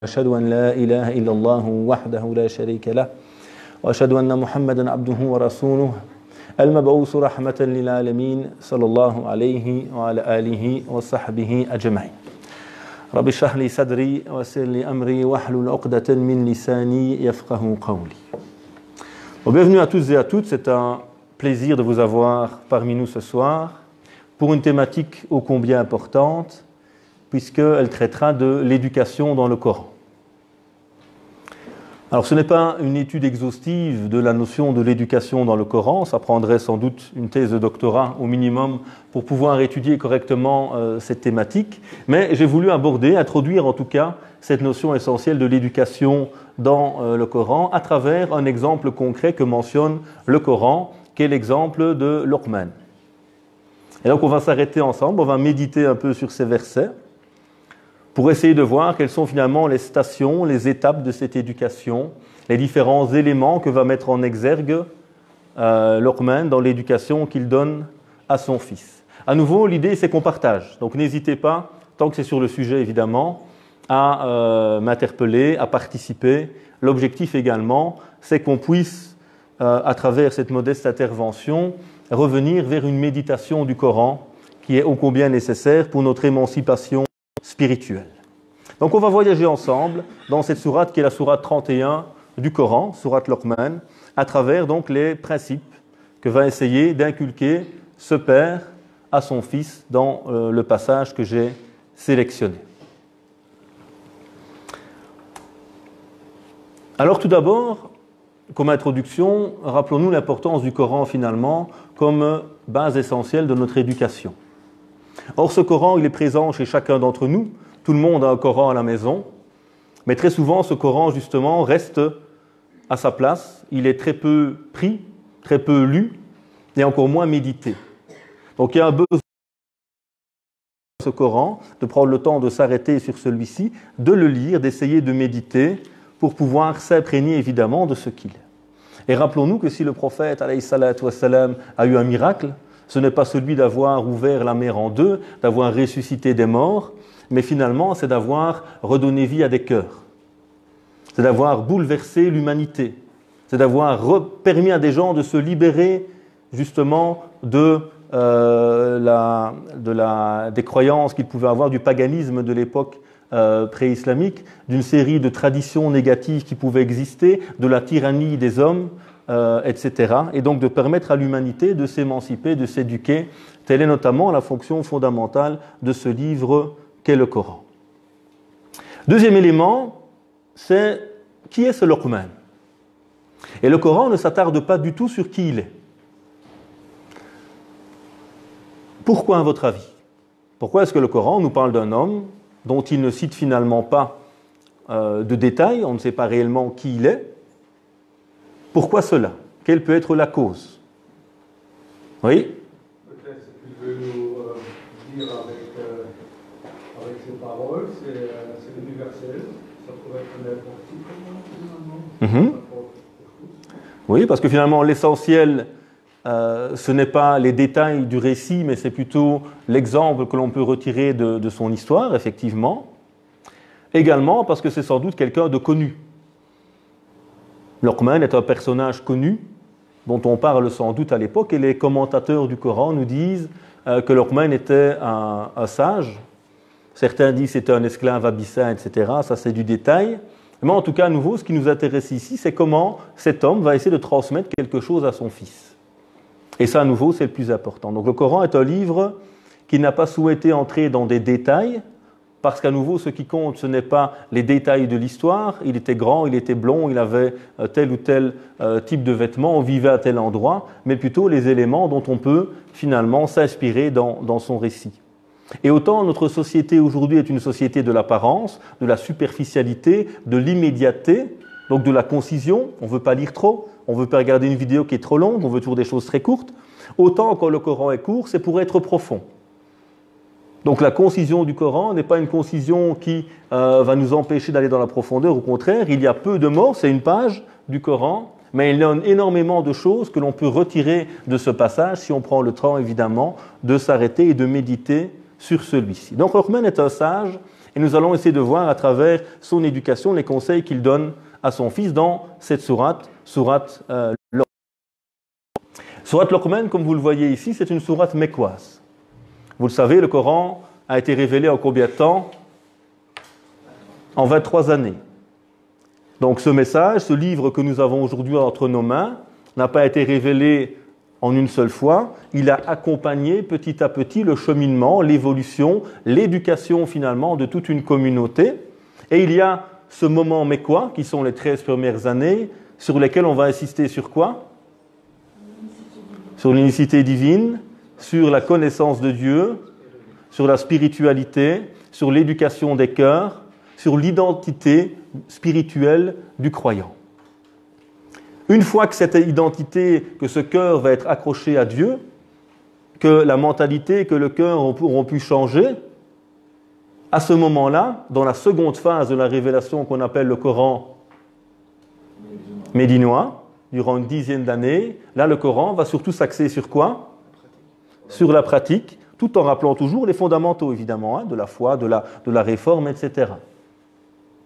أشهد أن لا إله إلا الله وحده لا شريك له وأشهد أن محمدا عبده ورسوله المبعوث رحمة للعالمين صلى الله عليه وعلى آله وصحبه أجمعين رب اشرح لي صدري ويسر لي أمري واحلل عقدة من لساني يفقهوا قولي. Bienvenue à tous et à toutes, c'est un plaisir de vous avoir parmi nous ce soir pour une thématique ô combien importante puisqu'elle traitera de l'éducation dans le Coran. Alors ce n'est pas une étude exhaustive de la notion de l'éducation dans le Coran, ça prendrait sans doute une thèse de doctorat au minimum pour pouvoir étudier correctement cette thématique, mais j'ai voulu introduire en tout cas cette notion essentielle de l'éducation dans le Coran à travers un exemple concret que mentionne le Coran, qui est l'exemple de Luqman. Et donc on va s'arrêter ensemble, on va méditer un peu sur ces versets pour essayer de voir quelles sont finalement les stations, les étapes de cette éducation, les différents éléments que va mettre en exergue Luqman dans l'éducation qu'il donne à son fils. À nouveau, l'idée c'est qu'on partage, donc n'hésitez pas, tant que c'est sur le sujet évidemment, à m'interpeller, à participer. L'objectif également, c'est qu'on puisse, à travers cette modeste intervention, revenir vers une méditation du Coran qui est ô combien nécessaire pour notre émancipation spirituelle. Donc on va voyager ensemble dans cette sourate qui est la sourate 31 du Coran, sourate Luqman, à travers donc les principes que va essayer d'inculquer ce père à son fils dans le passage que j'ai sélectionné. Alors tout d'abord, comme introduction, rappelons-nous l'importance du Coran finalement comme base essentielle de notre éducation. Or ce Coran, il est présent chez chacun d'entre nous, tout le monde a un Coran à la maison, mais très souvent ce Coran justement reste à sa place, il est très peu pris, très peu lu et encore moins médité. Donc il y a un besoin de ce Coran, de prendre le temps de s'arrêter sur celui-ci, de le lire, d'essayer de méditer pour pouvoir s'imprégner évidemment de ce qu'il est. Et rappelons-nous que si le prophète alayhi salatu wassalam, a eu un miracle, ce n'est pas celui d'avoir ouvert la mer en deux, d'avoir ressuscité des morts, mais finalement c'est d'avoir redonné vie à des cœurs. C'est d'avoir bouleversé l'humanité. C'est d'avoir permis à des gens de se libérer justement des croyances qu'ils pouvaient avoir, du paganisme de l'époque pré-islamique, d'une série de traditions négatives qui pouvaient exister, de la tyrannie des hommes, etc. Et donc de permettre à l'humanité de s'émanciper, de s'éduquer. Telle est notamment la fonction fondamentale de ce livre qu'est le Coran. Deuxième élément, c'est qui est ce Luqman ? Et le Coran ne s'attarde pas du tout sur qui il est. Pourquoi à votre avis ? Pourquoi est-ce que le Coran nous parle d'un homme dont il ne cite finalement pas de détails, on ne sait pas réellement qui il est? Pourquoi cela? Quelle peut être la cause? Oui? Peut-être que tu veux nous dire avec ces paroles, c'est universel, ça pourrait être n'importe qui finalement. Oui, parce que finalement l'essentiel, ce n'est pas les détails du récit, mais c'est plutôt l'exemple que l'on peut retirer de son histoire, effectivement. Également parce que c'est sans doute quelqu'un de connu. Luqman est un personnage connu dont on parle sans doute à l'époque et les commentateurs du Coran nous disent que Luqman était un sage. Certains disent que c'était un esclave abyssin, etc. Ça c'est du détail. Mais en tout cas, à nouveau, ce qui nous intéresse ici, c'est comment cet homme va essayer de transmettre quelque chose à son fils. Et ça, à nouveau, c'est le plus important. Donc le Coran est un livre qui n'a pas souhaité entrer dans des détails, parce qu'à nouveau, ce qui compte, ce n'est pas les détails de l'histoire. Il était grand, il était blond, il avait tel ou tel type de vêtements, on vivait à tel endroit, mais plutôt les éléments dont on peut finalement s'inspirer dans son récit. Et autant notre société aujourd'hui est une société de l'apparence, de la superficialité, de l'immédiateté, donc de la concision, on ne veut pas lire trop, on ne veut pas regarder une vidéo qui est trop longue, on veut toujours des choses très courtes, autant quand le Coran est court, c'est pour être profond. Donc la concision du Coran n'est pas une concision qui va nous empêcher d'aller dans la profondeur, au contraire, il y a peu de mots, c'est une page du Coran, mais il y a énormément de choses que l'on peut retirer de ce passage si on prend le temps évidemment de s'arrêter et de méditer sur celui-ci. Donc Luqman est un sage Et nous allons essayer de voir à travers son éducation les conseils qu'il donne à son fils dans cette sourate Luqman. Sourate Luqman, comme vous le voyez ici, c'est une sourate mécoise. Vous le savez, le Coran a été révélé en combien de temps? En 23 années. Donc ce message, ce livre que nous avons aujourd'hui entre nos mains, n'a pas été révélé en une seule fois. Il a accompagné petit à petit le cheminement, l'évolution, l'éducation finalement de toute une communauté. Et il y a ce moment mécois, qui sont les 13 premières années, sur lesquelles on va insister sur quoi? Sur l'unicité divine, sur la connaissance de Dieu, sur la spiritualité, sur l'éducation des cœurs, sur l'identité spirituelle du croyant. Une fois que cette identité, que ce cœur va être accroché à Dieu, que la mentalité, que le cœur auront pu changer, à ce moment-là, dans la seconde phase de la révélation qu'on appelle le Coran médinois, durant une dizaine d'années, là le Coran va surtout s'axer sur quoi? Sur la pratique, tout en rappelant toujours les fondamentaux évidemment, de la foi, de la réforme, etc.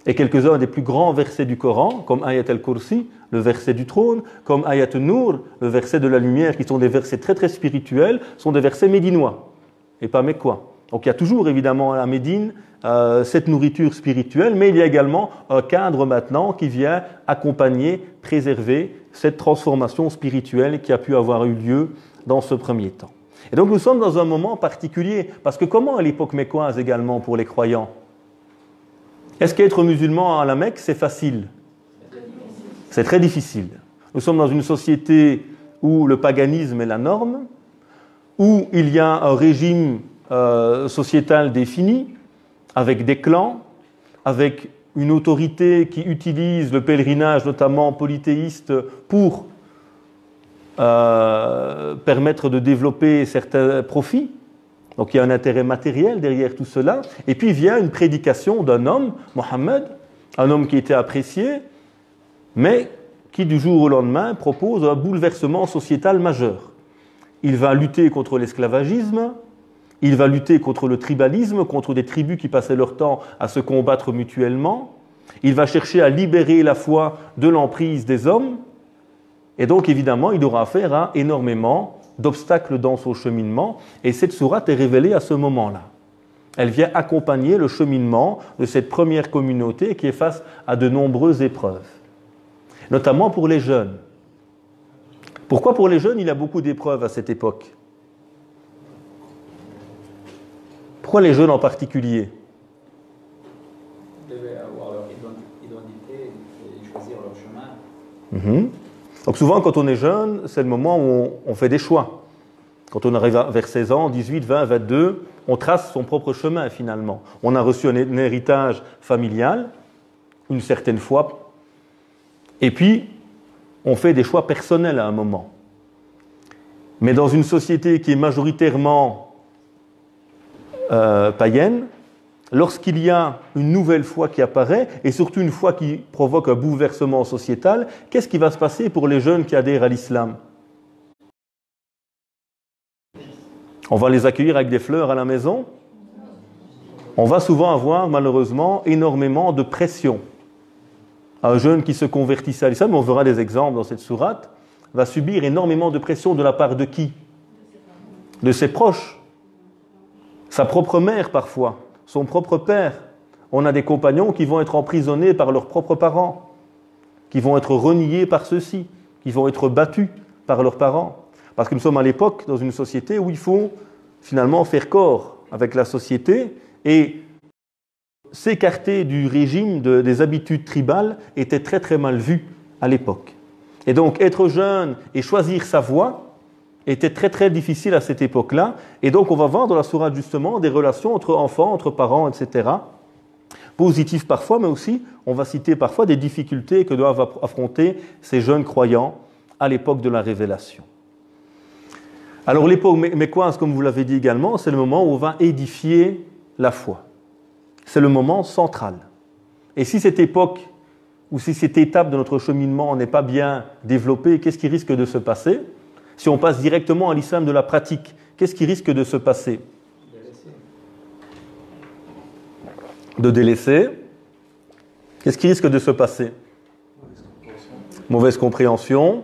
Et quelques-uns des plus grands versets du Coran, comme Ayat al-Kursi, le verset du trône, comme Ayat al-Nur, le verset de la lumière, qui sont des versets très très spirituels, sont des versets médinois, et pas mécois. Donc il y a toujours évidemment à Médine cette nourriture spirituelle, mais il y a également un cadre maintenant qui vient accompagner, préserver cette transformation spirituelle qui a pu avoir eu lieu dans ce premier temps. Et donc nous sommes dans un moment particulier, parce que comment à l'époque mécoise également pour les croyants? Est-ce qu'être musulman à la Mecque, c'est facile? C'est très difficile. Nous sommes dans une société où le paganisme est la norme, où il y a un régime sociétal défini, avec des clans, avec une autorité qui utilise le pèlerinage, notamment polythéiste, pour permettre de développer certains profits. Donc il y a un intérêt matériel derrière tout cela. Et puis vient une prédication d'un homme, Mohammed, un homme qui était apprécié, mais qui du jour au lendemain propose un bouleversement sociétal majeur. Il va lutter contre l'esclavagisme, il va lutter contre le tribalisme, contre des tribus qui passaient leur temps à se combattre mutuellement. Il va chercher à libérer la foi de l'emprise des hommes. Et donc évidemment, il aura affaire à énormément d'obstacles dans son cheminement, et cette sourate est révélée à ce moment-là. Elle vient accompagner le cheminement de cette première communauté qui est face à de nombreuses épreuves, notamment pour les jeunes. Pourquoi pour les jeunes il y a beaucoup d'épreuves à cette époque? Pourquoi les jeunes en particulier? Ils devaient avoir leur identité et choisir leur chemin. Donc souvent, quand on est jeune, c'est le moment où on fait des choix. Quand on arrive vers 16 ans, 18, 20, 22, on trace son propre chemin finalement. On a reçu un héritage familial, une certaine foi, et puis on fait des choix personnels à un moment. Mais dans une société qui est majoritairement païenne, lorsqu'il y a une nouvelle foi qui apparaît, et surtout une foi qui provoque un bouleversement sociétal, qu'est-ce qui va se passer pour les jeunes qui adhèrent à l'islam? On va les accueillir avec des fleurs à la maison? On va souvent avoir, malheureusement, énormément de pression. Un jeune qui se convertissait à l'islam, on verra des exemples dans cette sourate, va subir énormément de pression de la part de qui? De ses proches. Sa propre mère parfois. Son propre père. On a des compagnons qui vont être emprisonnés par leurs propres parents, qui vont être reniés par ceux-ci, qui vont être battus par leurs parents. Parce que nous sommes à l'époque dans une société où il faut finalement faire corps avec la société, et s'écarter du régime des habitudes tribales était très très mal vu à l'époque. Et donc être jeune et choisir sa voie était très très difficile à cette époque-là. Et donc on va voir dans la sourate justement des relations entre enfants, entre parents, etc. Positives parfois, mais aussi on va citer parfois des difficultés que doivent affronter ces jeunes croyants à l'époque de la révélation. Alors l'époque mécoise, comme vous l'avez dit également, c'est le moment où on va édifier la foi. C'est le moment central. Et si cette époque ou si cette étape de notre cheminement n'est pas bien développée, qu'est-ce qui risque de se passer? Si on passe directement à l'islam de la pratique, qu'est-ce qui risque de se passer? de délaisser, qu'est-ce qui risque de se passer? Mauvaise compréhension.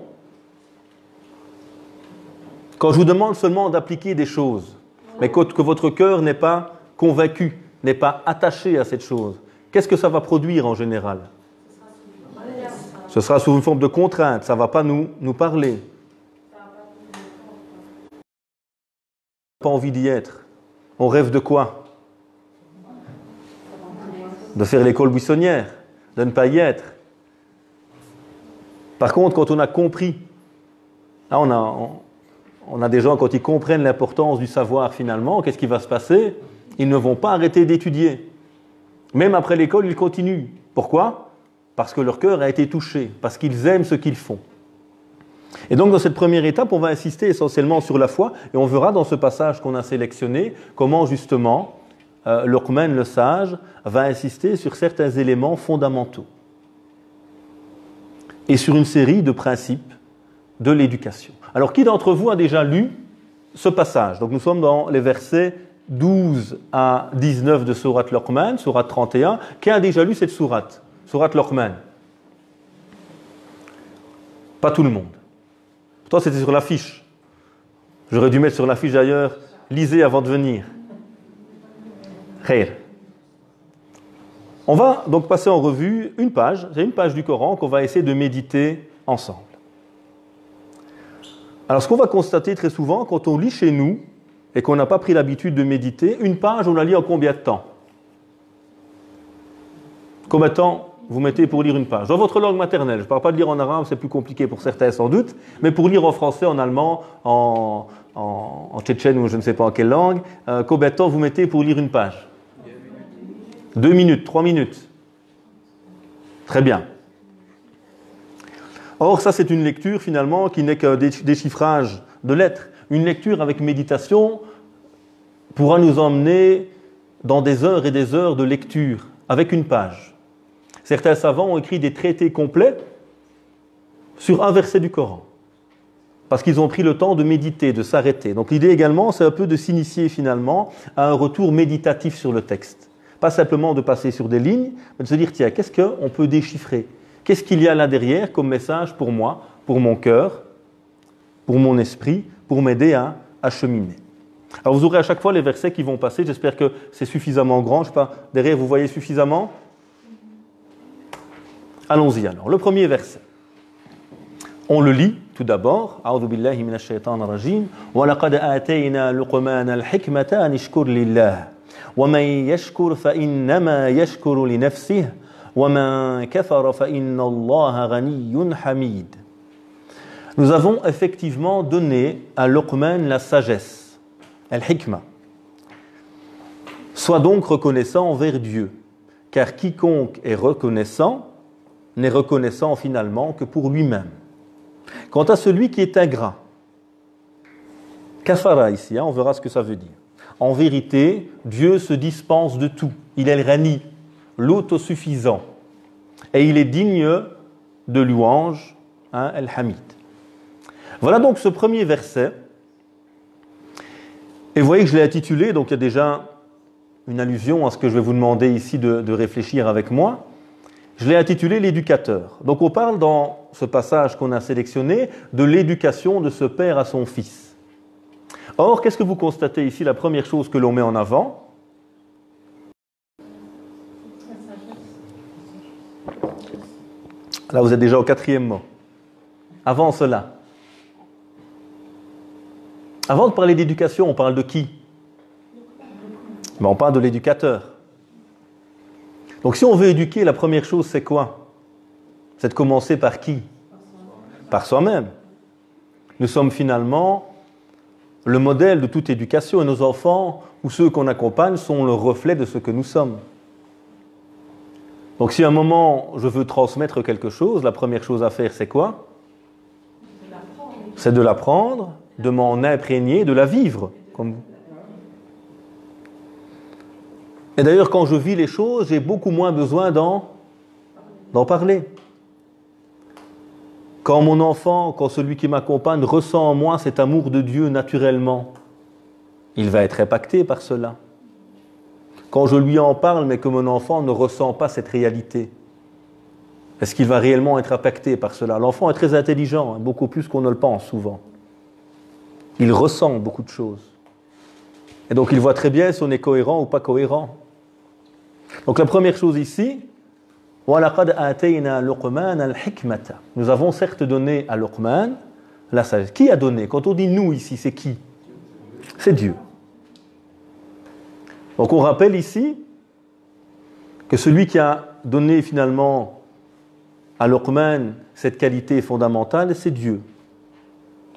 Quand je vous demande seulement d'appliquer des choses, mais que votre cœur n'est pas convaincu, n'est pas attaché à cette chose, qu'est-ce que ça va produire en général? Ce sera sous une forme de contrainte, ça ne va pas nous parler. On n'a pas envie d'y être. On rêve de quoi? De faire l'école buissonnière, de ne pas y être. Par contre, quand on a compris, là on a des gens, quand ils comprennent l'importance du savoir finalement, qu'est-ce qui va se passer? Ils ne vont pas arrêter d'étudier. Même après l'école, ils continuent. Pourquoi? Parce que leur cœur a été touché, parce qu'ils aiment ce qu'ils font. Et donc dans cette première étape, on va insister essentiellement sur la foi, et on verra dans ce passage qu'on a sélectionné comment justement Luqman le sage va insister sur certains éléments fondamentaux et sur une série de principes de l'éducation. Alors qui d'entre vous a déjà lu ce passage? Donc nous sommes dans les versets 12 à 19 de sourate Luqman, sourate 31. Qui a déjà lu cette sourate? Sourate Luqman? Pas tout le monde. Pourtant c'était sur l'affiche. J'aurais dû mettre sur l'affiche d'ailleurs, lisez avant de venir. Khair. On va donc passer en revue une page, c'est une page du Coran qu'on va essayer de méditer ensemble. Alors ce qu'on va constater très souvent, quand on lit chez nous, et qu'on n'a pas pris l'habitude de méditer, une page, on la lit en combien de temps? Combien de temps vous mettez pour lire une page? Dans votre langue maternelle, je ne parle pas de lire en arabe, c'est plus compliqué pour certains sans doute, mais pour lire en français, en allemand, en tchétchène ou je ne sais pas en quelle langue, combien de temps vous mettez pour lire une page? 2 minutes, 3 minutes. Très bien. Or, ça c'est une lecture finalement qui n'est qu'un déchiffrage de lettres. Une lecture avec méditation pourra nous emmener dans des heures et des heures de lecture avec une page. Certains savants ont écrit des traités complets sur un verset du Coran parce qu'ils ont pris le temps de méditer, de s'arrêter. Donc l'idée également, c'est un peu de s'initier finalement à un retour méditatif sur le texte. Pas simplement de passer sur des lignes, mais de se dire, tiens, qu'est-ce qu'on peut déchiffrer? Qu'est-ce qu'il y a là derrière comme message pour moi, pour mon cœur, pour mon esprit, pour m'aider à cheminer? Alors vous aurez à chaque fois les versets qui vont passer, j'espère que c'est suffisamment grand, je ne sais pas, derrière vous voyez suffisamment? Allons-y alors, le premier verset. On le lit tout d'abord. A'udhu billahi minash shaitanir rajim. Wa laqad atayna Luqmana al-hikmata an ishkur lillah. Wa man yashkur fa innama yashkuru li nafsihi wa man kafara fa inna Allaha ghaniyyun hamid. Nous avons effectivement donné à Luqman la sagesse, al-hikma. Sois donc reconnaissant envers Dieu, car quiconque est reconnaissant n'est reconnaissant finalement que pour lui-même. Quant à celui qui est ingrat, kafara ici, on verra ce que ça veut dire. En vérité, Dieu se dispense de tout. Il est le Ghani, l'autosuffisant. Et il est digne de louange, al-Hamid. Voilà donc ce premier verset. Et vous voyez que je l'ai intitulé, donc il y a déjà une allusion à ce que je vais vous demander ici de réfléchir avec moi. Je l'ai intitulé l'éducateur. Donc on parle dans ce passage qu'on a sélectionné de l'éducation de ce père à son fils. Or, qu'est-ce que vous constatez ici? La première chose que l'on met en avant, là vous êtes déjà au 4e mot. Avant cela, avant de parler d'éducation, on parle de qui? On parle de l'éducateur. Donc si on veut éduquer, la première chose c'est quoi? C'est de commencer par qui? Par soi-même. Nous sommes finalement le modèle de toute éducation et nos enfants ou ceux qu'on accompagne sont le reflet de ce que nous sommes. Donc si à un moment je veux transmettre quelque chose, la première chose à faire c'est quoi? C'est de l'apprendre, de m'en imprégner, de la vivre. Comme... Et d'ailleurs quand je vis les choses, j'ai beaucoup moins besoin d'en parler. Quand mon enfant, quand celui qui m'accompagne ressent en moi cet amour de Dieu naturellement, il va être impacté par cela. quand je lui en parle, mais que mon enfant ne ressent pas cette réalité? Est-ce qu'il va réellement être impacté par cela? L'enfant est très intelligent, beaucoup plus qu'on ne le pense souvent. Il ressent beaucoup de choses. Et donc il voit très bien si on est cohérent ou pas cohérent. Donc la première chose ici, وَلَقَدْ آتَيْنَا لُقْمَانَ الْحِكْمَةَ. Nous avons certes donné à Luqman la sagesse. Qui a donné? Quand on dit nous ici, c'est qui? C'est Dieu. Donc on rappelle ici que celui qui a donné finalement à Luqman cette qualité fondamentale, c'est Dieu.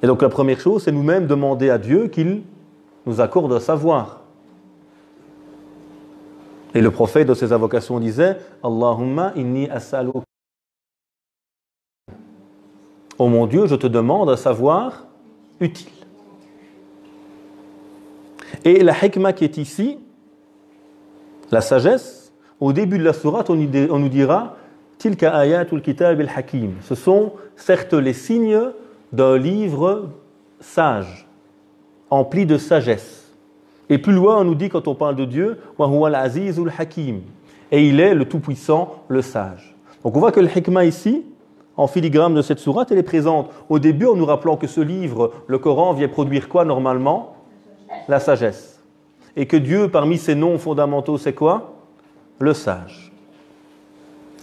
Et donc la première chose, c'est nous-mêmes demander à Dieu qu'il nous accorde un savoir. Et le prophète, dans ses invocations, disait Allahumma inni as'aluka. Oh mon Dieu, je te demande un savoir utile. Et la hikmah qui est ici, la sagesse, au début de la sourate, on nous dira Tilka ayatul kitab al-hakim. Ce sont certes les signes d'un livre sage, empli de sagesse. Et plus loin, on nous dit, quand on parle de Dieu, wa huwa al-azizul hakim. Et il est le tout-puissant, le sage. Donc on voit que le hikmah ici, en filigrane de cette sourate, elle est présente. Au début, en nous rappelant que ce livre, le Coran, vient produire quoi normalement? La sagesse. Et que Dieu, parmi ses noms fondamentaux, c'est quoi? Le sage.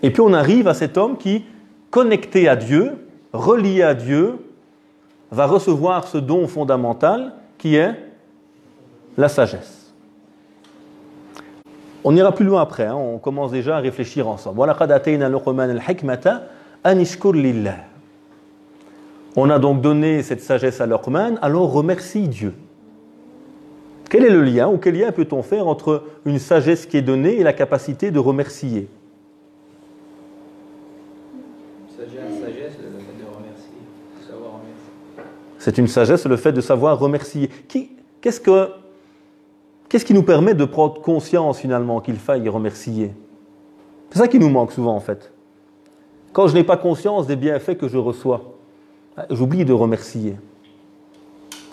Et puis on arrive à cet homme qui, connecté à Dieu, relié à Dieu, va recevoir ce don fondamental qui est la sagesse. On ira plus loin après, on commence déjà à réfléchir ensemble. On a donc donné cette sagesse à Luqman, alors remercie Dieu. Quel est le lien, ou quel lien peut-on faire entre une sagesse qui est donnée et la capacité de remercier? Sagesse, le fait de remercier, de savoir remercier. C'est une sagesse, le fait de savoir remercier. Qu'est-ce qui nous permet de prendre conscience finalement qu'il faille remercier? C'est ça qui nous manque souvent en fait. Quand je n'ai pas conscience des bienfaits que je reçois, j'oublie de remercier.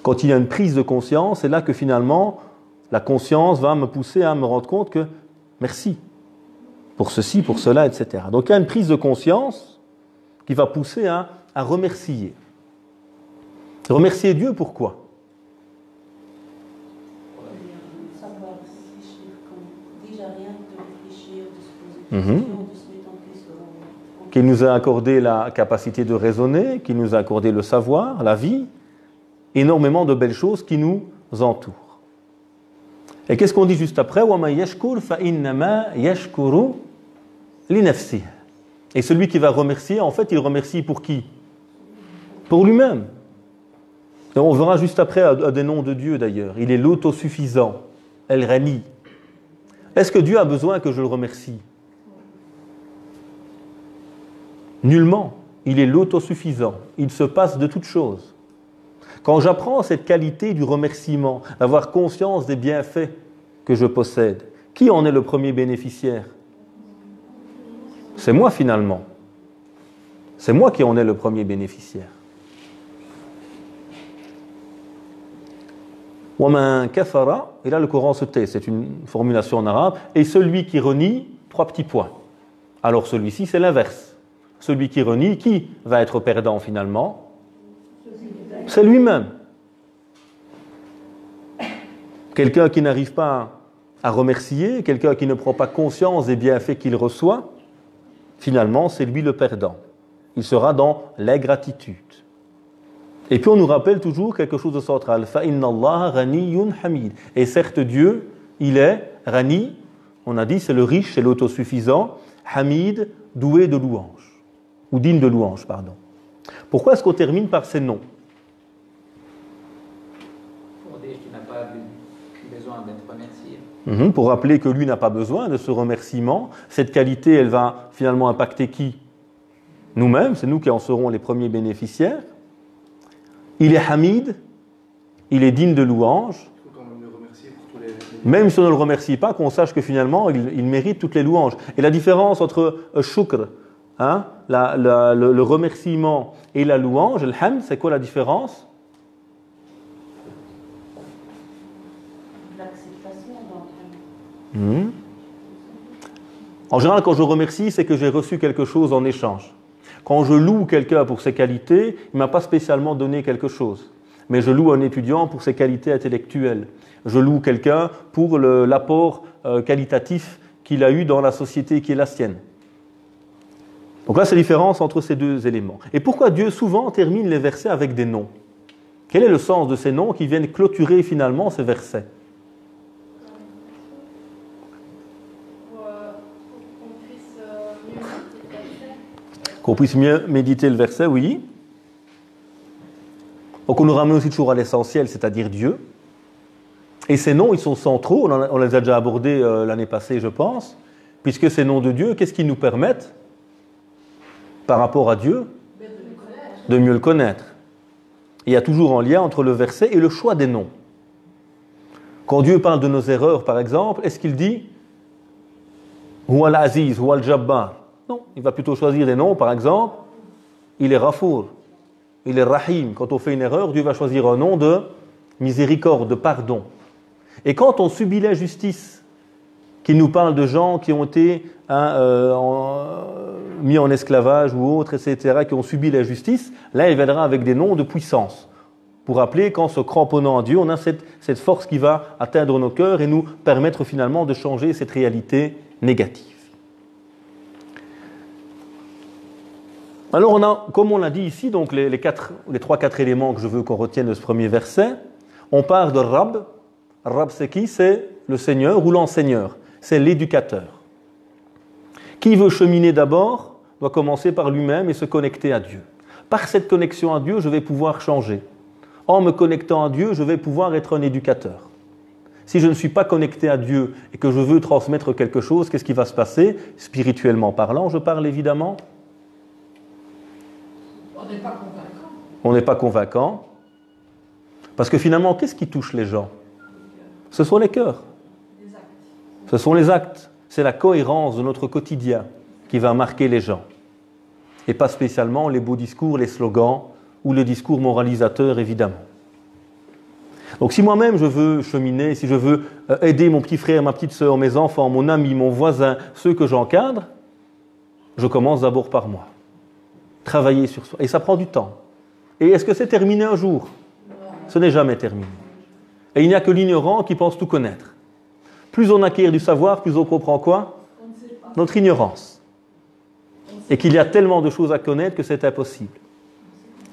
Quand il y a une prise de conscience, c'est là que finalement la conscience va me pousser à me rendre compte que merci pour ceci, pour cela, etc. Donc il y a une prise de conscience qui va pousser à remercier. Remercier Dieu, pourquoi? Savoir réfléchir, déjà rien de réfléchir, de se poser des questions, de se mettre en question. Qu'il nous a accordé la capacité de raisonner, qu'il nous a accordé le savoir, la vie, énormément de belles choses qui nous entourent. Et qu'est-ce qu'on dit juste après? وَمَنْ يَشْكُرْ فَإِنَّمَا يَشْكُرُ لِنَفْسِهِ. Et celui qui va remercier, en fait, il remercie pour qui? Pour lui-même. Et on verra juste après à des noms de Dieu d'ailleurs. Il est l'autosuffisant, El-Rani. Est-ce que Dieu a besoin que je le remercie? Nullement. Il est l'autosuffisant. Il se passe de toutes choses. Quand j'apprends cette qualité du remerciement, d'avoir conscience des bienfaits que je possède, qui en est le premier bénéficiaire? C'est moi finalement. C'est moi qui en est le premier bénéficiaire. وَمَنْ كَفَرَ. Et là le Coran se tait, c'est une formulation en arabe. Et celui qui renie, 3 petits points. Alors celui-ci c'est l'inverse. Celui qui renie, qui va être perdant finalement? C'est lui-même. Quelqu'un qui n'arrive pas à remercier, quelqu'un qui ne prend pas conscience des bienfaits qu'il reçoit, finalement, c'est lui le perdant. Il sera dans l'ingratitude. Et puis on nous rappelle toujours quelque chose de central. فَإِنَّ اللَّهَ غَنِيٌّ حَمِيدٌ. Et certes Dieu, il est Rani, on a dit c'est le riche, c'est l'autosuffisant, Hamid, doué de louange, ou digne de louange, pardon. Pourquoi est-ce qu'on termine par ces noms? Pour dire qu'il n'a pas besoin d'être remercié. Pour rappeler que lui n'a pas besoin de ce remerciement. Cette qualité, elle va finalement impacter qui? Nous-mêmes, c'est nous qui en serons les premiers bénéficiaires. Il est Hamid, il est digne de louange. Même si on ne le remercie pas, qu'on sache que finalement, il mérite toutes les louanges. Et la différence entre shukr, le remerciement, et la louange, le hamd, c'est quoi la différence? En général, quand je remercie, c'est que j'ai reçu quelque chose en échange. Quand je loue quelqu'un pour ses qualités, il ne m'a pas spécialement donné quelque chose. Mais je loue un étudiant pour ses qualités intellectuelles. Je loue quelqu'un pour l'apport qualitatif qu'il a eu dans la société qui est la sienne. Donc là, c'est la différence entre ces deux éléments. Et pourquoi Dieu souvent termine les versets avec des noms? Quel est le sens de ces noms qui viennent clôturer finalement ces versets? Qu'on puisse mieux méditer le verset, oui. Donc on nous ramène aussi toujours à l'essentiel, c'est-à-dire Dieu. Et ces noms, ils sont centraux, on les a déjà abordés l'année passée, je pense, puisque ces noms de Dieu, qu'est-ce qu'ils nous permettent par rapport à Dieu? De mieux le connaître. Et il y a toujours un lien entre le verset et le choix des noms. Quand Dieu parle de nos erreurs, par exemple, est-ce qu'il dit « Huwa al-Aziz, Huwa al-Jabbar » Non, il va plutôt choisir des noms, par exemple, il est Rafour, il est Rahim. Quand on fait une erreur, Dieu va choisir un nom de miséricorde, de pardon. Et quand on subit l'injustice, qu'il nous parle de gens qui ont été mis en esclavage ou autres, etc., qui ont subi l'injustice, là il viendra avec des noms de puissance. Pour rappeler qu'en se cramponnant à Dieu, on a cette force qui va atteindre nos cœurs et nous permettre finalement de changer cette réalité négative. Alors on a, comme on l'a dit ici, donc les 3-4 éléments que je veux qu'on retienne de ce premier verset, on part de Rab. Rab c'est qui? C'est le Seigneur ou l'enseigneur, c'est l'éducateur. Qui veut cheminer d'abord doit commencer par lui-même et se connecter à Dieu. Par cette connexion à Dieu, je vais pouvoir changer. En me connectant à Dieu, je vais pouvoir être un éducateur. Si je ne suis pas connecté à Dieu et que je veux transmettre quelque chose, qu'est-ce qui va se passer? Spirituellement parlant, je parle évidemment. On n'est pas convaincant. On n'est pas convaincant. Parce que finalement, qu'est-ce qui touche les gens? Ce sont les cœurs. Les actes. Ce sont les actes. C'est la cohérence de notre quotidien qui va marquer les gens. Et pas spécialement les beaux discours, les slogans ou le discours moralisateur, évidemment. Donc si moi-même je veux cheminer, si je veux aider mon petit frère, ma petite sœur, mes enfants, mon ami, mon voisin, ceux que j'encadre, je commence d'abord par moi. Travailler sur soi. Et ça prend du temps. Et est-ce que c'est terminé un jour? Ce n'est jamais terminé. Et il n'y a que l'ignorant qui pense tout connaître. Plus on acquiert du savoir, plus on comprend quoi? Notre ignorance. Et qu'il y a tellement de choses à connaître que c'est impossible.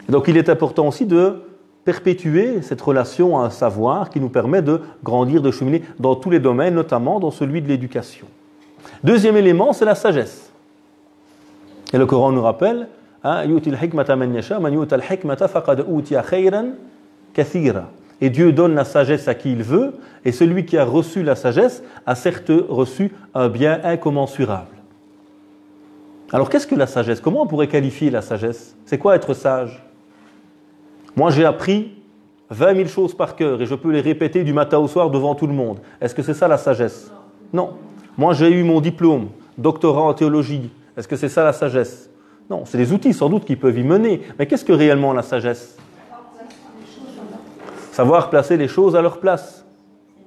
Et donc il est important aussi de perpétuer cette relation à un savoir qui nous permet de grandir, de cheminer dans tous les domaines, notamment dans celui de l'éducation. Deuxième élément, c'est la sagesse. Et le Coran nous rappelle et Dieu donne la sagesse à qui il veut, et celui qui a reçu la sagesse a certes reçu un bien incommensurable. Alors qu'est-ce que la sagesse? Comment on pourrait qualifier la sagesse? C'est quoi être sage? Moi j'ai appris 20 000 choses par cœur et je peux les répéter du matin au soir devant tout le monde. Est-ce que c'est ça la sagesse? Non. Moi j'ai eu mon diplôme, doctorat en théologie. Est-ce que c'est ça la sagesse? Non, c'est des outils sans doute qui peuvent y mener. Mais qu'est-ce que réellement la sagesse? Savoir placer les choses à leur place.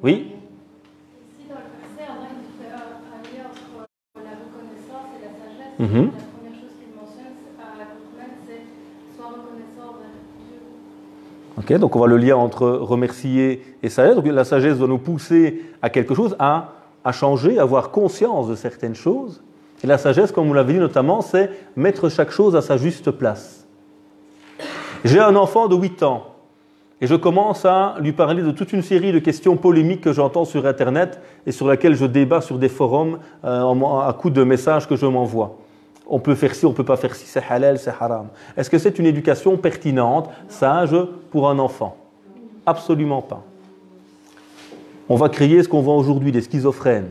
Oui? Ici, dans le verset, on a un lien entre la reconnaissance et la sagesse. La Mhm. première chose qu'il mentionne, c'est sois reconnaissant envers Dieu. Ok, donc on voit le lien entre remercier et sagesse. Donc la sagesse doit nous pousser à quelque chose, à changer, à avoir conscience de certaines choses. Et la sagesse, comme vous l'avez dit notamment, c'est mettre chaque chose à sa juste place. J'ai un enfant de 8 ans et je commence à lui parler de toute une série de questions polémiques que j'entends sur Internet et sur lesquelles je débat sur des forums à coups de messages que je m'envoie. On peut faire ci, on ne peut pas faire ci, c'est halal, c'est haram. Est-ce que c'est une éducation pertinente, sage pour un enfant? Absolument pas. On va créer ce qu'on voit aujourd'hui, des schizophrènes,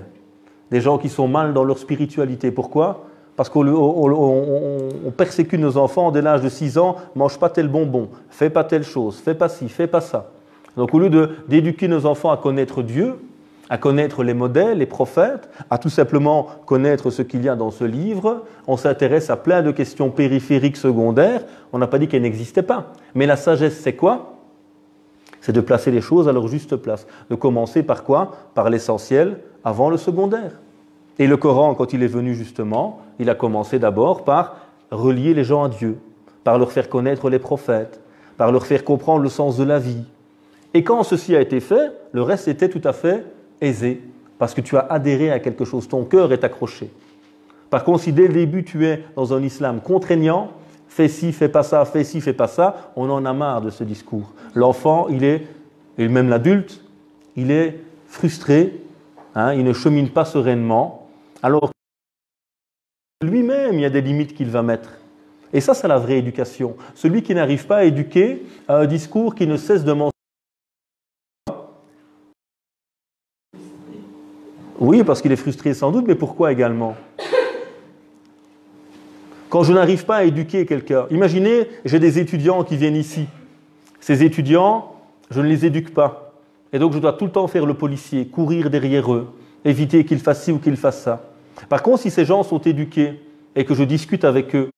des gens qui sont mal dans leur spiritualité. Pourquoi? Parce qu'on persécute nos enfants dès l'âge de 6 ans, mange pas tel bonbon, fais pas telle chose, fais pas ci, fais pas ça. Donc au lieu d'éduquer nos enfants à connaître Dieu, à connaître les modèles, les prophètes, à tout simplement connaître ce qu'il y a dans ce livre, on s'intéresse à plein de questions périphériques secondaires. On n'a pas dit qu'elles n'existaient pas. Mais la sagesse, c'est quoi? C'est de placer les choses à leur juste place. De commencer par quoi? Par l'essentiel avant le secondaire. Et le Coran, quand il est venu justement, il a commencé d'abord par relier les gens à Dieu, par leur faire connaître les prophètes, par leur faire comprendre le sens de la vie. Et quand ceci a été fait, le reste était tout à fait aisé, parce que tu as adhéré à quelque chose, ton cœur est accroché. Par contre, si dès le début tu es dans un islam contraignant, fais ci, fais pas ça, fais ci, fais pas ça, on en a marre de ce discours. L'enfant, et même l'adulte, il est frustré, il ne chemine pas sereinement, alors lui-même, il y a des limites qu'il va mettre. Et ça, c'est la vraie éducation. Celui qui n'arrive pas à éduquer a un discours qui ne cesse de mentionner. Oui, parce qu'il est frustré sans doute, mais pourquoi également? Quand je n'arrive pas à éduquer quelqu'un, imaginez, j'ai des étudiants qui viennent ici. Ces étudiants, je ne les éduque pas. Et donc je dois tout le temps faire le policier, courir derrière eux, éviter qu'ils fassent ci ou qu'ils fassent ça. Par contre, si ces gens sont éduqués et que je discute avec eux,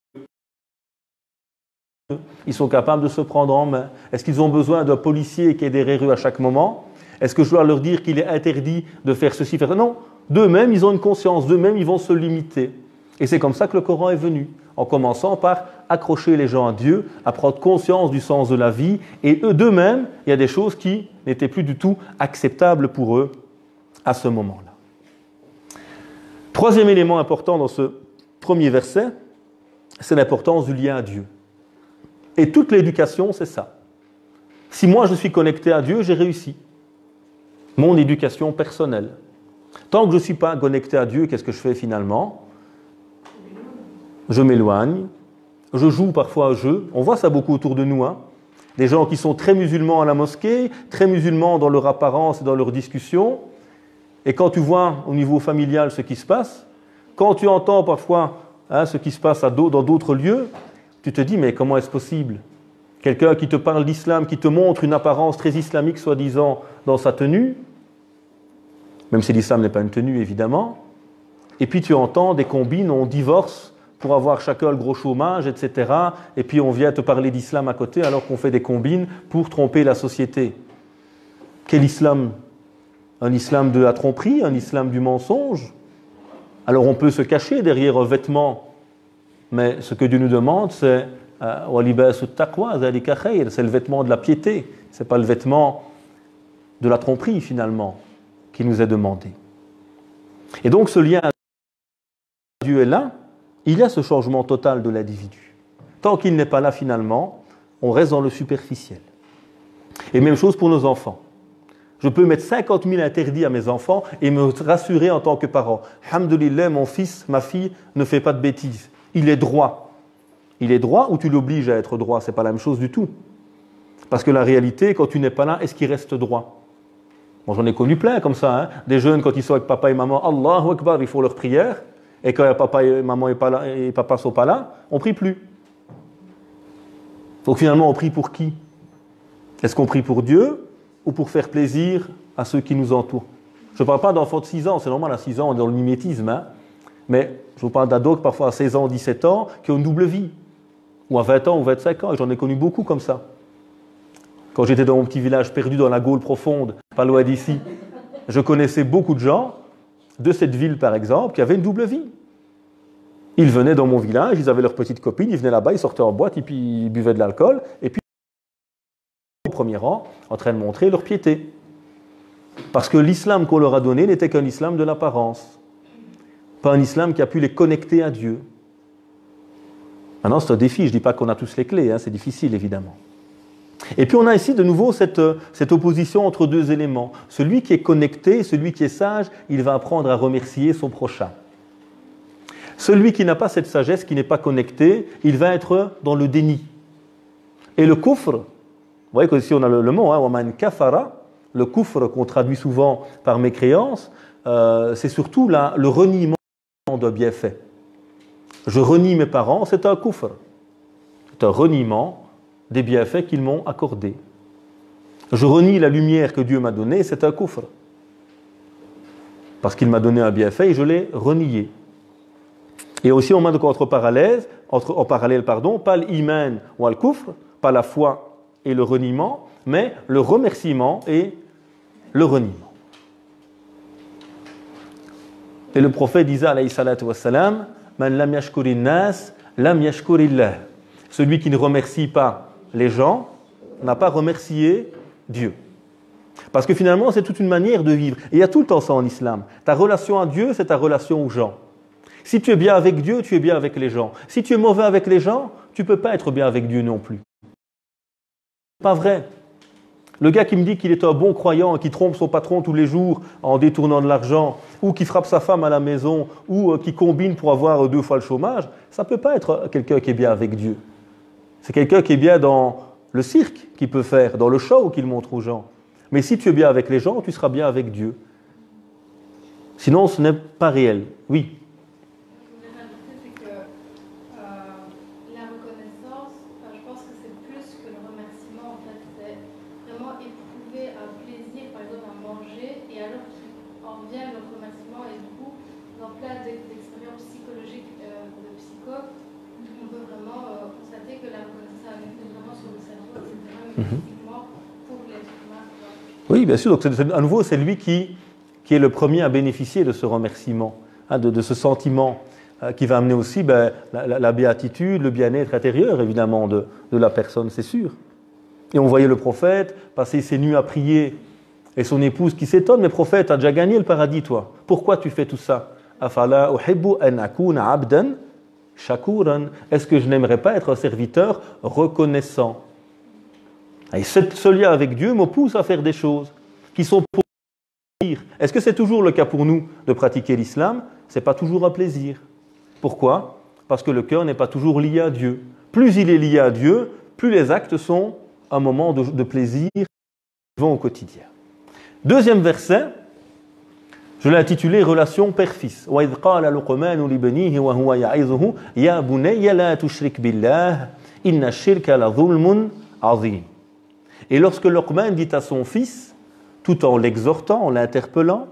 ils sont capables de se prendre en main. Est-ce qu'ils ont besoin d'un policier qui est derrière eux à chaque moment? Est-ce que je dois leur dire qu'il est interdit de faire ceci, faire ça? Non. D'eux-mêmes, ils ont une conscience. D'eux-mêmes, ils vont se limiter. Et c'est comme ça que le Coran est venu, en commençant par accrocher les gens à Dieu, à prendre conscience du sens de la vie. Et eux, d'eux-mêmes, il y a des choses qui n'étaient plus du tout acceptables pour eux à ce moment-là. Troisième élément important dans ce premier verset, c'est l'importance du lien à Dieu. Et toute l'éducation, c'est ça. Si moi je suis connecté à Dieu, j'ai réussi. Mon éducation personnelle. Tant que je ne suis pas connecté à Dieu, qu'est-ce que je fais finalement? Je m'éloigne. Je joue parfois à un jeu. On voit ça beaucoup autour de nous. Des gens qui sont très musulmans à la mosquée, très musulmans dans leur apparence et dans leurs discussions. Et quand tu vois au niveau familial ce qui se passe, quand tu entends parfois ce qui se passe dans d'autres lieux, tu te dis, mais comment est-ce possible? Quelqu'un qui te parle d'islam, qui te montre une apparence très islamique, soi-disant, dans sa tenue, même si l'islam n'est pas une tenue, évidemment, et puis tu entends des combines, on divorce pour avoir chacun le gros chômage, etc., et puis on vient te parler d'islam à côté alors qu'on fait des combines pour tromper la société. Quel islam? Un islam de la tromperie, un islam du mensonge? Alors on peut se cacher derrière un vêtement, mais ce que Dieu nous demande, c'est le vêtement de la piété. Ce n'est pas le vêtement de la tromperie, finalement, qui nous est demandé. Et donc ce lien à Dieu est là, il y a ce changement total de l'individu. Tant qu'il n'est pas là, finalement, on reste dans le superficiel. Et même chose pour nos enfants. Je peux mettre 50 000 interdits à mes enfants et me rassurer en tant que parent. Alhamdulillah, mon fils, ma fille ne fait pas de bêtises. Il est droit. Il est droit ou tu l'obliges à être droit? Ce n'est pas la même chose du tout. Parce que la réalité, quand tu n'es pas là, est-ce qu'il reste droit? Bon, j'en ai connu plein comme ça. Des jeunes, quand ils sont avec papa et maman, Allahu Akbar, ils font leur prière. Et quand papa et maman et papa ne sont pas là, on ne prie plus. Donc finalement, on prie pour qui? Est-ce qu'on prie pour Dieu ou pour faire plaisir à ceux qui nous entourent? Je ne parle pas d'enfants de 6 ans, c'est normal, à 6 ans, on est dans le mimétisme. Mais je vous parle d'ados parfois à 16 ans, 17 ans, qui ont une double vie. Ou à 20 ans ou 25 ans, et j'en ai connu beaucoup comme ça. Quand j'étais dans mon petit village perdu dans la Gaule profonde, pas loin d'ici, je connaissais beaucoup de gens de cette ville, par exemple, qui avaient une double vie. Ils venaient dans mon village, ils avaient leur petite copine, ils venaient là-bas, ils sortaient en boîte, et puis ils buvaient de l'alcool, et puis au premier rang, en train de montrer leur piété. Parce que l'islam qu'on leur a donné n'était qu'un islam de l'apparence. Pas un islam qui a pu les connecter à Dieu. Maintenant, c'est un défi, je ne dis pas qu'on a tous les clés, c'est difficile évidemment. Et puis on a ici de nouveau cette opposition entre deux éléments. Celui qui est connecté, celui qui est sage, il va apprendre à remercier son prochain. Celui qui n'a pas cette sagesse, qui n'est pas connecté, il va être dans le déni. Et le kufr, vous voyez qu'ici on a le mot, waman kafara, le kufr qu'on traduit souvent par mécréance, c'est surtout le reniement d'un bienfait. Je renie mes parents, c'est un kufr. C'est un reniement des bienfaits qu'ils m'ont accordés. Je renie la lumière que Dieu m'a donnée, c'est un kufr. Parce qu'il m'a donné un bienfait et je l'ai renié. Et aussi on met donc en parallèle, pas l'iman ou al-kufr, pas la foi et le reniement, mais le remerciement et le reniement. Et le prophète disait, alayhi salatu wassalam, Man lam yashkurin nas, lam yashkurillah. Celui qui ne remercie pas les gens n'a pas remercié Dieu. Parce que finalement, c'est toute une manière de vivre. Et il y a tout le temps ça en islam. Ta relation à Dieu, c'est ta relation aux gens. Si tu es bien avec Dieu, tu es bien avec les gens. Si tu es mauvais avec les gens, tu ne peux pas être bien avec Dieu non plus. Pas vrai. Le gars qui me dit qu'il est un bon croyant et qui trompe son patron tous les jours en détournant de l'argent, ou qui frappe sa femme à la maison, ou qui combine pour avoir 2 fois le chômage, ça ne peut pas être quelqu'un qui est bien avec Dieu. C'est quelqu'un qui est bien dans le cirque qu'il peut faire, dans le show qu'il montre aux gens. Mais si tu es bien avec les gens, tu seras bien avec Dieu. Sinon, ce n'est pas réel. Oui. Ce que je voulais rajouter, c'est que la reconnaissance, je pense que c'est plus que le remerciement. En fait, c'est vraiment éprouver un plaisir, par exemple, à manger, et alors qu'en vient le remerciement, et du coup, dans plein d'expériences psychologiques de psycho, on peut vraiment constater que la reconnaissance a un effet vraiment sur le cerveau, etc., mais physiquement pour l'être humain. Oui, bien sûr. Donc, à nouveau, c'est lui qui est le premier à bénéficier de ce remerciement, de ce sentiment qui va amener aussi la béatitude, le bien-être intérieur, évidemment, de la personne, c'est sûr. Et on voyait le prophète passer ses nuits à prier, et son épouse qui s'étonne, mais prophète, tu as déjà gagné le paradis, toi. Pourquoi tu fais tout ça? Afala uhibbu an akuna abdan shakuran. Est-ce que je n'aimerais pas être un serviteur reconnaissant? Et ce lien avec Dieu me pousse à faire des choses qui sont pour plaisir. Est-ce que c'est toujours le cas pour nous de pratiquer l'islam? Ce n'est pas toujours un plaisir. Pourquoi? Parce que le cœur n'est pas toujours lié à Dieu. Plus il est lié à Dieu, plus les actes sont un moment de plaisir au quotidien. Deuxième verset, je l'ai intitulé Relation père-fils. وَإِذْ قَالَ لُقْمَانُ لِبْنِيهِ وَهُوَ يَعِظُهُ يَا بُنَيَّ لَا تُشْرِكْ بِاللَّهِ إِنَّ الشِّرْكَ لَظُلْمٌ عَظِيمٌ. Et lorsque Luqman dit à son fils, tout en l'exhortant, en l'interpellant,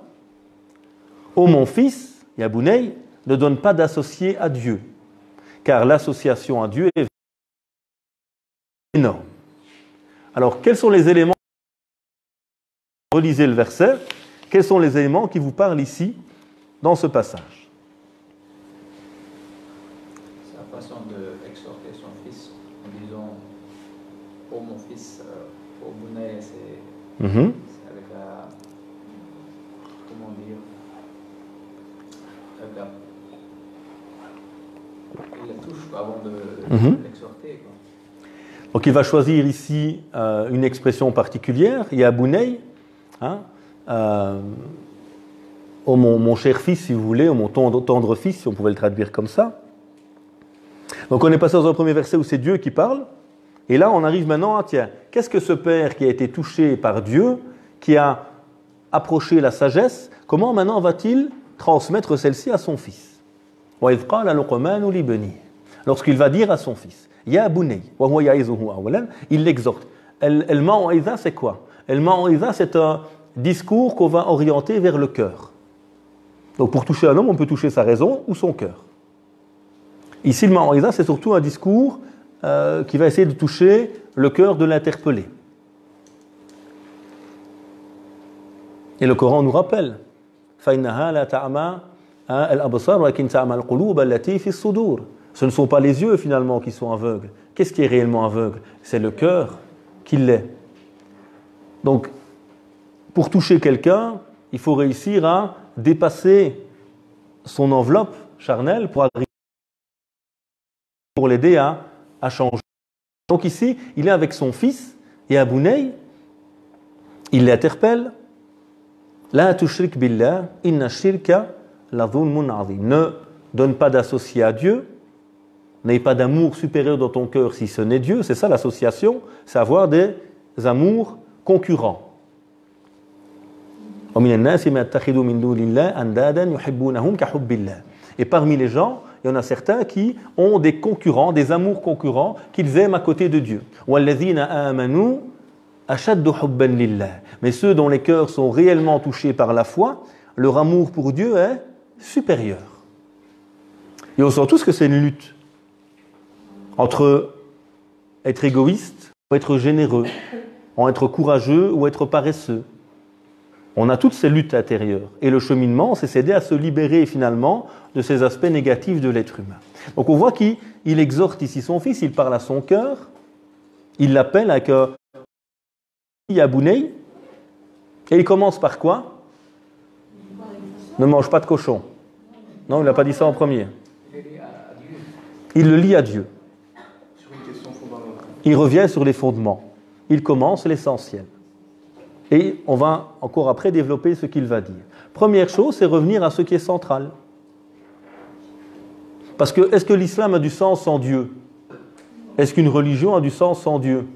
ô mon fils, ya bunay, ne donne pas d'associé à Dieu, car l'association à Dieu est énorme. Alors, quels sont les éléments? Relisez le verset. Quels sont les éléments qui vous parlent ici, dans ce passage? C'est la façon d'exhorter son fils en disant ô mon fils, ô Bunay, c'est avec la. Comment dire? Avec la. Il la touche avant de l'exhorter. Donc il va choisir ici une expression particulière, ya bunay, ô mon cher fils, si vous voulez, ô mon tendre fils, si on pouvait le traduire comme ça. Donc on est passé dans un premier verset où c'est Dieu qui parle, et là on arrive maintenant à, tiens, qu'est-ce que ce père qui a été touché par Dieu, qui a approché la sagesse, comment maintenant va-t-il transmettre celle-ci à son fils? Lorsqu'il va dire à son fils, Ya bunay, il l'exhorte. El-ma'oïza, c'est quoi? El-ma'oïza, c'est un discours qu'on va orienter vers le cœur. Donc pour toucher un homme, on peut toucher sa raison ou son cœur. Ici, le ma'oïza, c'est surtout un discours qui va essayer de toucher le cœur de l'interpellé. Et le Coran nous rappelle, فَإِنَّهَا لَا تَعْمَى الْأَبْصَارُ وَلَكِنْ تَعْمَى الْقُلُوبَ الَّتِي فِي الصُّدُورِ. Ce ne sont pas les yeux finalement qui sont aveugles. Qu'est-ce qui est réellement aveugle? C'est le cœur qui l'est. Donc, pour toucher quelqu'un, il faut réussir à dépasser son enveloppe charnelle pour l'aider à changer. Donc ici, il est avec son fils et Bunay, il l'interpelle. La tushrik billah, inna shirka la dhulmun azim. Ne donne pas d'associé à Dieu. N'aie pas d'amour supérieur dans ton cœur si ce n'est Dieu. C'est ça l'association, c'est avoir des amours concurrents. Et parmi les gens, il y en a certains qui ont des concurrents, des amours concurrents qu'ils aiment à côté de Dieu. Mais ceux dont les cœurs sont réellement touchés par la foi, leur amour pour Dieu est supérieur. Et on sent tous que c'est une lutte entre être égoïste ou être généreux, en être courageux ou être paresseux. On a toutes ces luttes intérieures. Et le cheminement, c'est s'aider à se libérer finalement de ces aspects négatifs de l'être humain. Donc on voit qu'il exhorte ici son fils, il parle à son cœur, il l'appelle avec Yabounei, et il commence par quoi? Ne mange pas de cochon. Non, il n'a pas dit ça en premier. Il le lie à Dieu. Il revient sur les fondements. Il commence l'essentiel. Et on va encore après développer ce qu'il va dire. Première chose, c'est revenir à ce qui est central. Parce que, est-ce que l'islam a du sens sans Dieu? Est-ce qu'une religion a du sens sans Dieu?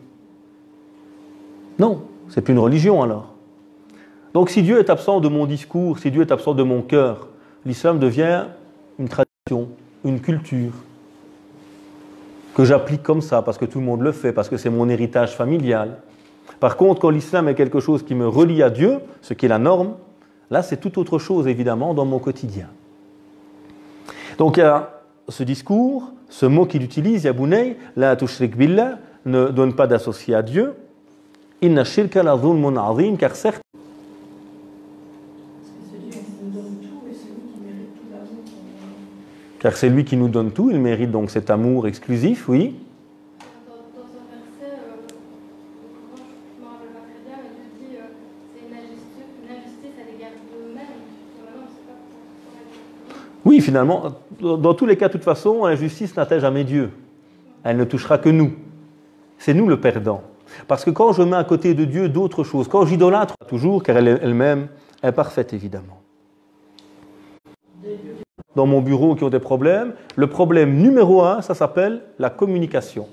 Non, c'est plus une religion alors. Donc si Dieu est absent de mon discours, si Dieu est absent de mon cœur, l'islam devient une tradition, une culture que j'applique comme ça, parce que tout le monde le fait, parce que c'est mon héritage familial. Par contre, quand l'islam est quelque chose qui me relie à Dieu, ce qui est la norme, là c'est tout autre chose évidemment dans mon quotidien. Donc il y a ce discours, ce mot qu'il utilise, Yabounei, la tushrik billah, ne donne pas d'associé à Dieu. Inna shirka la dhulmun azim, car certes, car c'est lui qui nous donne tout, il mérite donc cet amour exclusif, oui. Dans un verset, je ne me rappelle pas très bien, mais Dieu dit c'est une injustice à l'égard d'eux-mêmes. Maintenant, on ne sait pas pourquoi. Oui, finalement, dans tous les cas, de toute façon, l'injustice n'atteint jamais Dieu. Elle ne touchera que nous. C'est nous le perdant. Parce que quand je mets à côté de Dieu d'autres choses, quand j'idolâtre toujours, car elle-même est parfaite, évidemment. Dans mon bureau qui ont des problèmes, le problème numéro 1, ça s'appelle la communication.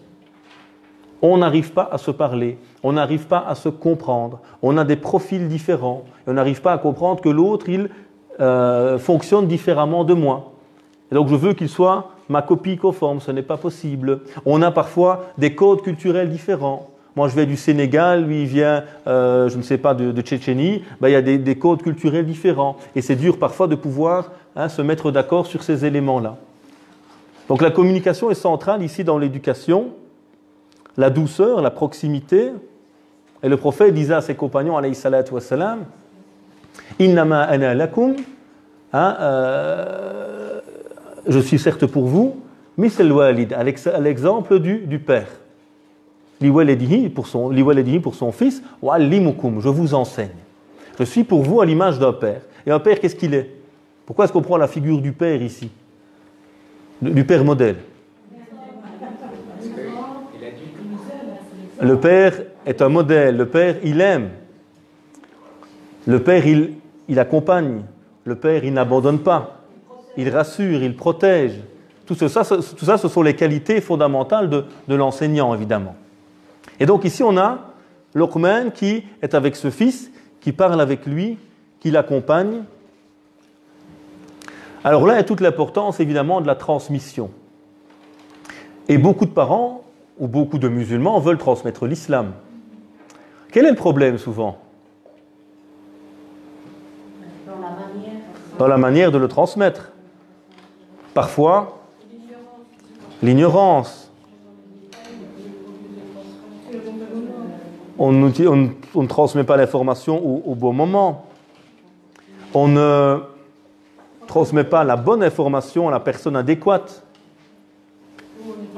On n'arrive pas à se parler, on n'arrive pas à se comprendre, on a des profils différents, et on n'arrive pas à comprendre que l'autre, il fonctionne différemment de moi. Et donc je veux qu'il soit ma copie conforme, ce n'est pas possible. On a parfois des codes culturels différents. Moi je viens du Sénégal, lui il vient, je ne sais pas, de Tchétchénie, il y a des codes culturels différents. Et c'est dur parfois de pouvoir se mettre d'accord sur ces éléments-là. Donc la communication est centrale ici dans l'éducation, la douceur, la proximité. Et le prophète disait à ses compagnons, alayhi salatu wassalam, innama ana lakum, je suis certes pour vous, misl walid, à l'exemple du père. Liwaladihi pour son fils, wa'allimukum, je vous enseigne. Je suis pour vous à l'image d'un père. Et un père, qu'est-ce qu'il est? Pourquoi est-ce qu'on prend la figure du père ici? Du père modèle. Le père est un modèle. Le père, il aime. Le père, il accompagne. Le père, il n'abandonne pas. Il rassure, il protège. Tout ça, ce sont les qualités fondamentales de l'enseignant, évidemment. Et donc ici, on a Luqman qui est avec ce fils, qui parle avec lui, qui l'accompagne. Alors là, il y a toute l'importance, évidemment, de la transmission. Et beaucoup de parents, ou beaucoup de musulmans, veulent transmettre l'islam. Quel est le problème, souvent? Dans la manière de le transmettre. Parfois, l'ignorance. On ne transmet pas l'information au bon moment. On ne transmet pas la bonne information à la personne adéquate.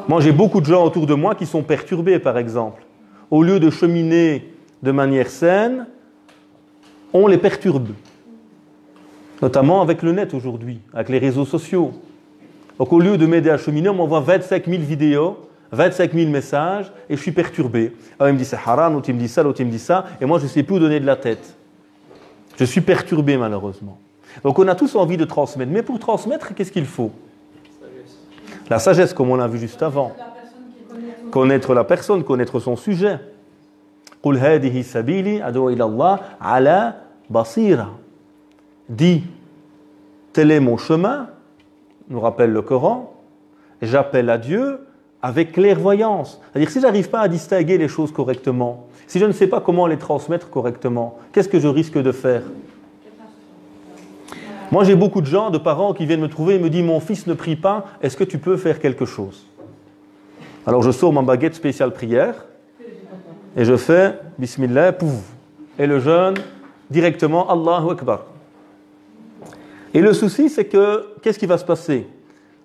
Moi, j'ai beaucoup de gens autour de moi qui sont perturbés, par exemple. Au lieu de cheminer de manière saine, on les perturbe. Notamment avec le net aujourd'hui, avec les réseaux sociaux. Donc au lieu de m'aider à cheminer, on m'envoie 25 000 vidéos, 25 000 messages, et je suis perturbé. Alors, il me dit c'est haram, l'autre il me dit ça, l'autre il me dit ça, et moi je ne sais plus où donner de la tête. Je suis perturbé malheureusement. Donc on a tous envie de transmettre. Mais pour transmettre, qu'est-ce qu'il faut? La sagesse, comme on l'a vu juste avant. Connaître la personne, connaître son sujet. Qul hadihi sabili adu ila Allah ala basira. Dis, tel est mon chemin, nous rappelle le Coran, j'appelle à Dieu avec clairvoyance. C'est-à-dire, si je n'arrive pas à distinguer les choses correctement, si je ne sais pas comment les transmettre correctement, qu'est-ce que je risque de faire? Moi, j'ai beaucoup de gens, de parents qui viennent me trouver et me disent « Mon fils ne prie pas, est-ce que tu peux faire quelque chose ?» Alors, je sors ma baguette spéciale prière Et je fais Bismillah, pouf. Et le jeune, directement, Allahu Akbar. Et le souci, c'est que, qu'est-ce qui va se passer?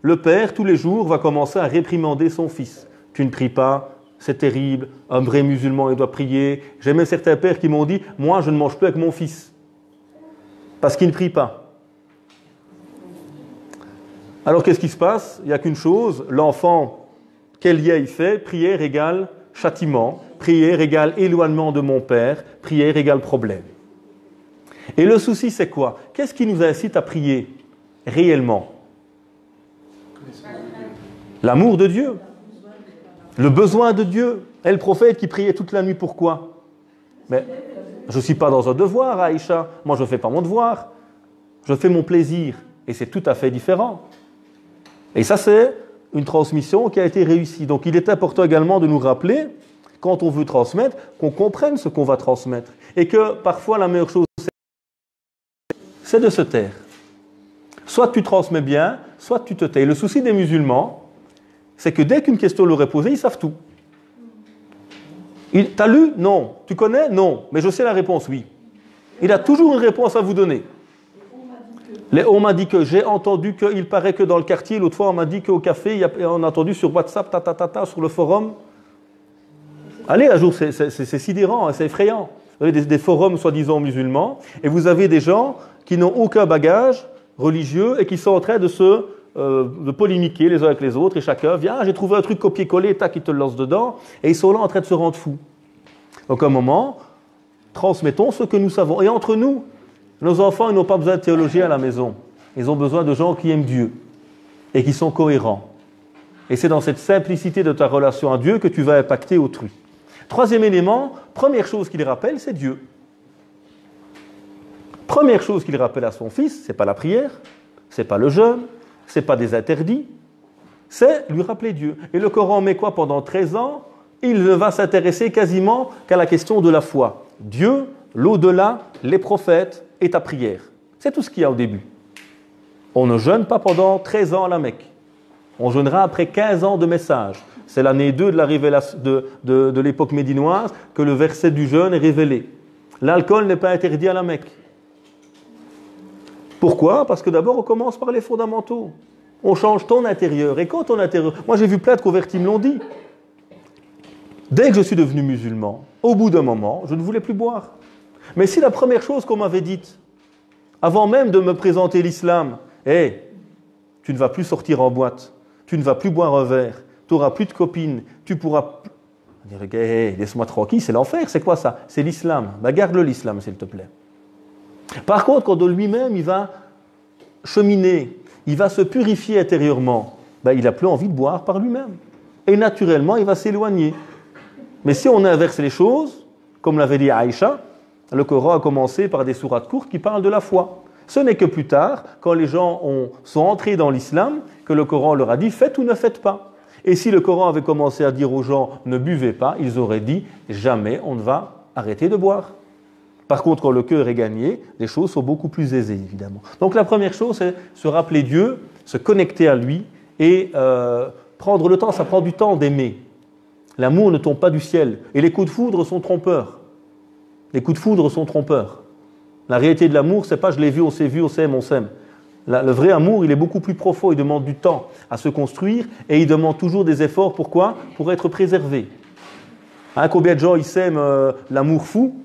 Le père, tous les jours, va commencer à réprimander son fils. Tu ne pries pas, c'est terrible, un vrai musulman, il doit prier. J'ai même certains pères qui m'ont dit, moi, je ne mange plus avec mon fils, parce qu'il ne prie pas. Alors, qu'est-ce qui se passe? Il n'y a qu'une chose, l'enfant, quel lien il fait? Prière égale châtiment, prière égale éloignement de mon père, prière égale problème. Et le souci, c'est quoi? Qu'est-ce qui nous incite à prier réellement? L'amour de Dieu, le besoin de Dieu. Et le prophète qui priait toute la nuit, pourquoi? Mais je ne suis pas dans un devoir, Aïcha. Moi, je ne fais pas mon devoir. Je fais mon plaisir. Et c'est tout à fait différent. Et ça, c'est une transmission qui a été réussie. Donc, il est important également de nous rappeler, quand on veut transmettre, qu'on comprenne ce qu'on va transmettre. Et que parfois, la meilleure chose, c'est de se taire. Soit tu transmets bien, soit tu te tais. Le souci des musulmans, c'est que dès qu'une question leur est posée, ils savent tout. T'as lu? Non. Tu connais? Non. Mais je sais la réponse, oui. Il a toujours une réponse à vous donner. On m'a dit que, j'ai entendu qu'il paraît que dans le quartier, l'autre fois on m'a dit qu'au café, on a entendu sur WhatsApp, sur le forum. Allez, un jour, c'est sidérant, c'est effrayant. Vous avez des forums soi-disant musulmans, et vous avez des gens qui n'ont aucun bagage religieux et qui sont en train de polémiquer les uns avec les autres, et chacun vient, j'ai trouvé un truc copier-coller, tac, ils te le lancent dedans, et ils sont là en train de se rendre fous. Donc à un moment, transmettons ce que nous savons. Et entre nous, nos enfants, ils n'ont pas besoin de théologie à la maison. Ils ont besoin de gens qui aiment Dieu et qui sont cohérents. Et c'est dans cette simplicité de ta relation à Dieu que tu vas impacter autrui. Troisième élément, première chose qu'il rappelle, c'est Dieu. Première chose qu'il rappelle à son fils, ce n'est pas la prière, ce n'est pas le jeûne, ce n'est pas des interdits, c'est lui rappeler Dieu. Et le Coran met quoi pendant 13 ans? Il ne va s'intéresser quasiment qu'à la question de la foi. Dieu, l'au-delà, les prophètes et ta prière. C'est tout ce qu'il y a au début. On ne jeûne pas pendant 13 ans à la Mecque. On jeûnera après 15 ans de message. C'est l'année 2 de la révélation de l'époque médinoise que le verset du jeûne est révélé. L'alcool n'est pas interdit à la Mecque. Pourquoi? Parce que d'abord, on commence par les fondamentaux. On change ton intérieur. Et quand ton intérieur... Moi, j'ai vu plein de convertis me l'ont dit. Dès que je suis devenu musulman, au bout d'un moment, je ne voulais plus boire. Mais si la première chose qu'on m'avait dite, avant même de me présenter l'islam, tu ne vas plus sortir en boîte, tu ne vas plus boire un verre, tu n'auras plus de copines, tu pourras... On dirait, laisse-moi tranquille, c'est l'enfer, c'est quoi ça? C'est l'islam. Garde-le l'islam, s'il te plaît. Par contre, quand de lui-même, il va cheminer, il va se purifier intérieurement, il n'a plus envie de boire par lui-même. Et naturellement, il va s'éloigner. Mais si on inverse les choses, comme l'avait dit Aïcha, le Coran a commencé par des sourates courtes qui parlent de la foi. Ce n'est que plus tard, quand les gens sont entrés dans l'islam, que le Coran leur a dit « faites ou ne faites pas ». Et si le Coran avait commencé à dire aux gens « ne buvez pas », ils auraient dit « jamais on ne va arrêter de boire ». Par contre, quand le cœur est gagné, les choses sont beaucoup plus aisées, évidemment. Donc la première chose, c'est se rappeler Dieu, se connecter à lui et prendre le temps. Ça prend du temps d'aimer. L'amour ne tombe pas du ciel. Et les coups de foudre sont trompeurs. Les coups de foudre sont trompeurs. La réalité de l'amour, c'est pas je l'ai vu, on s'aime, on s'aime. Le vrai amour, il est beaucoup plus profond. Il demande du temps à se construire et il demande toujours des efforts. Pourquoi? Pour être préservé. Combien de gens ils s'aiment l'amour fou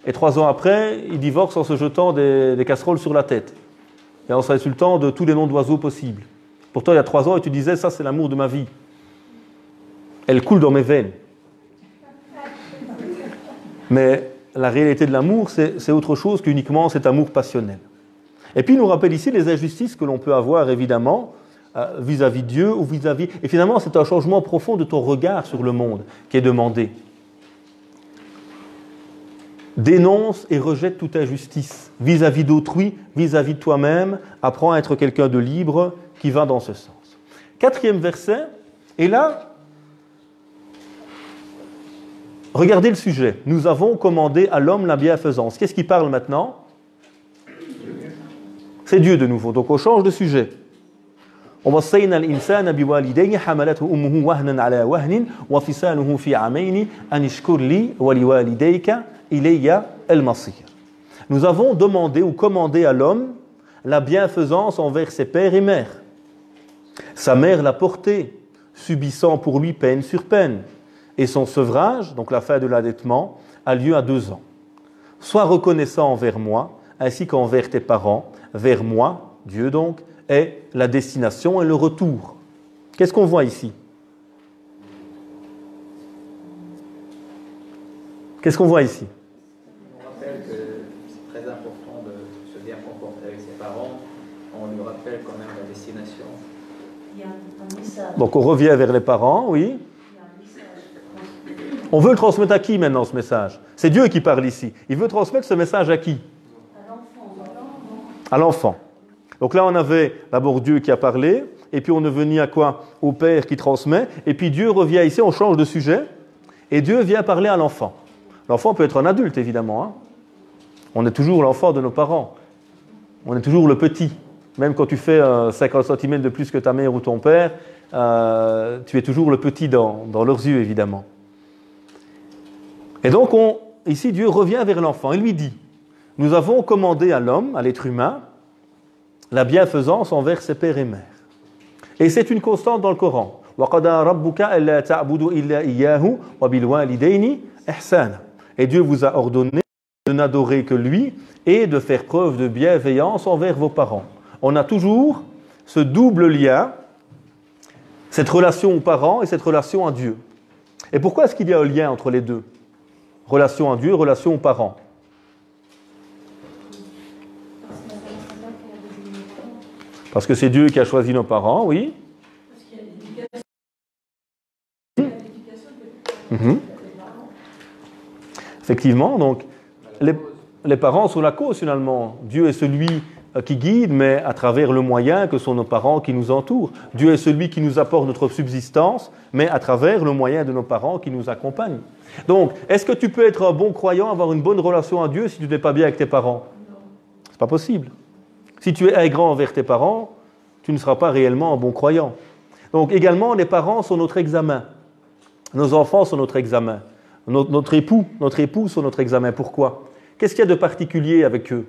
et 3 ans après, ils divorcent en se jetant des casseroles sur la tête et en s'insultant de tous les noms d'oiseaux possibles. Pourtant, il y a 3 ans, et tu disais, ça c'est l'amour de ma vie. Elle coule dans mes veines. Mais la réalité de l'amour, c'est autre chose qu'uniquement cet amour passionnel. Et puis, il nous rappelle ici les injustices que l'on peut avoir, évidemment, vis-à-vis de Dieu ou vis-à-vis... Et finalement, c'est un changement profond de ton regard sur le monde qui est demandé. Dénonce et rejette toute injustice vis-à-vis d'autrui, vis-à-vis de toi-même. Apprends à être quelqu'un de libre qui va dans ce sens. 4e verset, et là... Regardez le sujet. Nous avons commandé à l'homme la bienfaisance. Qu'est-ce qui parle maintenant? C'est Dieu de nouveau. Donc on change de sujet. ووصينا الإنسان بوالديه حملته أمه وهنا على وهن وفصاله في عامين أن اشكر لي ولوالديك إلي المصير. Nous avons demandé ou commandé à l'homme la bienfaisance envers ses pères et mères. Sa mère l'a porté, subissant pour lui peine sur peine. Et son sevrage, donc la fin de l'allaitement, a lieu à 2 ans. Sois reconnaissant envers moi, ainsi qu'envers tes parents, vers moi, Dieu donc, est la destination et le retour. Qu'est-ce qu'on voit ici? Qu'est-ce qu'on voit ici? On rappelle que c'est très important de se bien comporter avec ses parents. On lui rappelle quand même la destination. Il y a un message. Donc on revient vers les parents, oui. Il y a un message. On veut le transmettre à qui maintenant ce message? C'est Dieu qui parle ici. Il veut transmettre ce message à qui? À l'enfant. À l'enfant. Donc là on avait d'abord Dieu qui a parlé, et puis on est venu à quoi? Au Père qui transmet, et puis Dieu revient ici, on change de sujet, et Dieu vient parler à l'enfant. L'enfant peut être un adulte évidemment, hein. On est toujours l'enfant de nos parents. On est toujours le petit. Même quand tu fais 50 cm de plus que ta mère ou ton père, tu es toujours le petit dans leurs yeux, évidemment. Et donc, ici, Dieu revient vers l'enfant et lui dit, nous avons commandé à l'homme, à l'être humain, la bienfaisance envers ses pères et mères. Et c'est une constante dans le Coran. وَقَضَى رَبُّكَ أَلَّا تَعْبُدُوا إِلَّا إِيَّاهُ وَبِالْوَالِدَيْنِ إِحْسَانًا. Et Dieu vous a ordonné de n'adorer que lui et de faire preuve de bienveillance envers vos parents. On a toujours ce double lien, cette relation aux parents et cette relation à Dieu. Et pourquoi est-ce qu'il y a un lien entre les deux? Relation à Dieu, relation aux parents. Parce que c'est Dieu qui a choisi nos parents, oui. Parce qu'il y a l'éducation des Mhm. Effectivement, donc les parents sont la cause finalement. Dieu est celui qui guide, mais à travers le moyen que sont nos parents qui nous entourent. Dieu est celui qui nous apporte notre subsistance, mais à travers le moyen de nos parents qui nous accompagnent. Donc, est-ce que tu peux être un bon croyant, avoir une bonne relation à Dieu si tu n'es pas bien avec tes parents? C'est pas possible. Si tu es aigrant envers tes parents, tu ne seras pas réellement un bon croyant. Donc également, les parents sont notre examen. Nos enfants sont notre examen. Notre époux, notre épouse sont notre examen. Pourquoi? Qu'est-ce qu'il y a de particulier avec eux?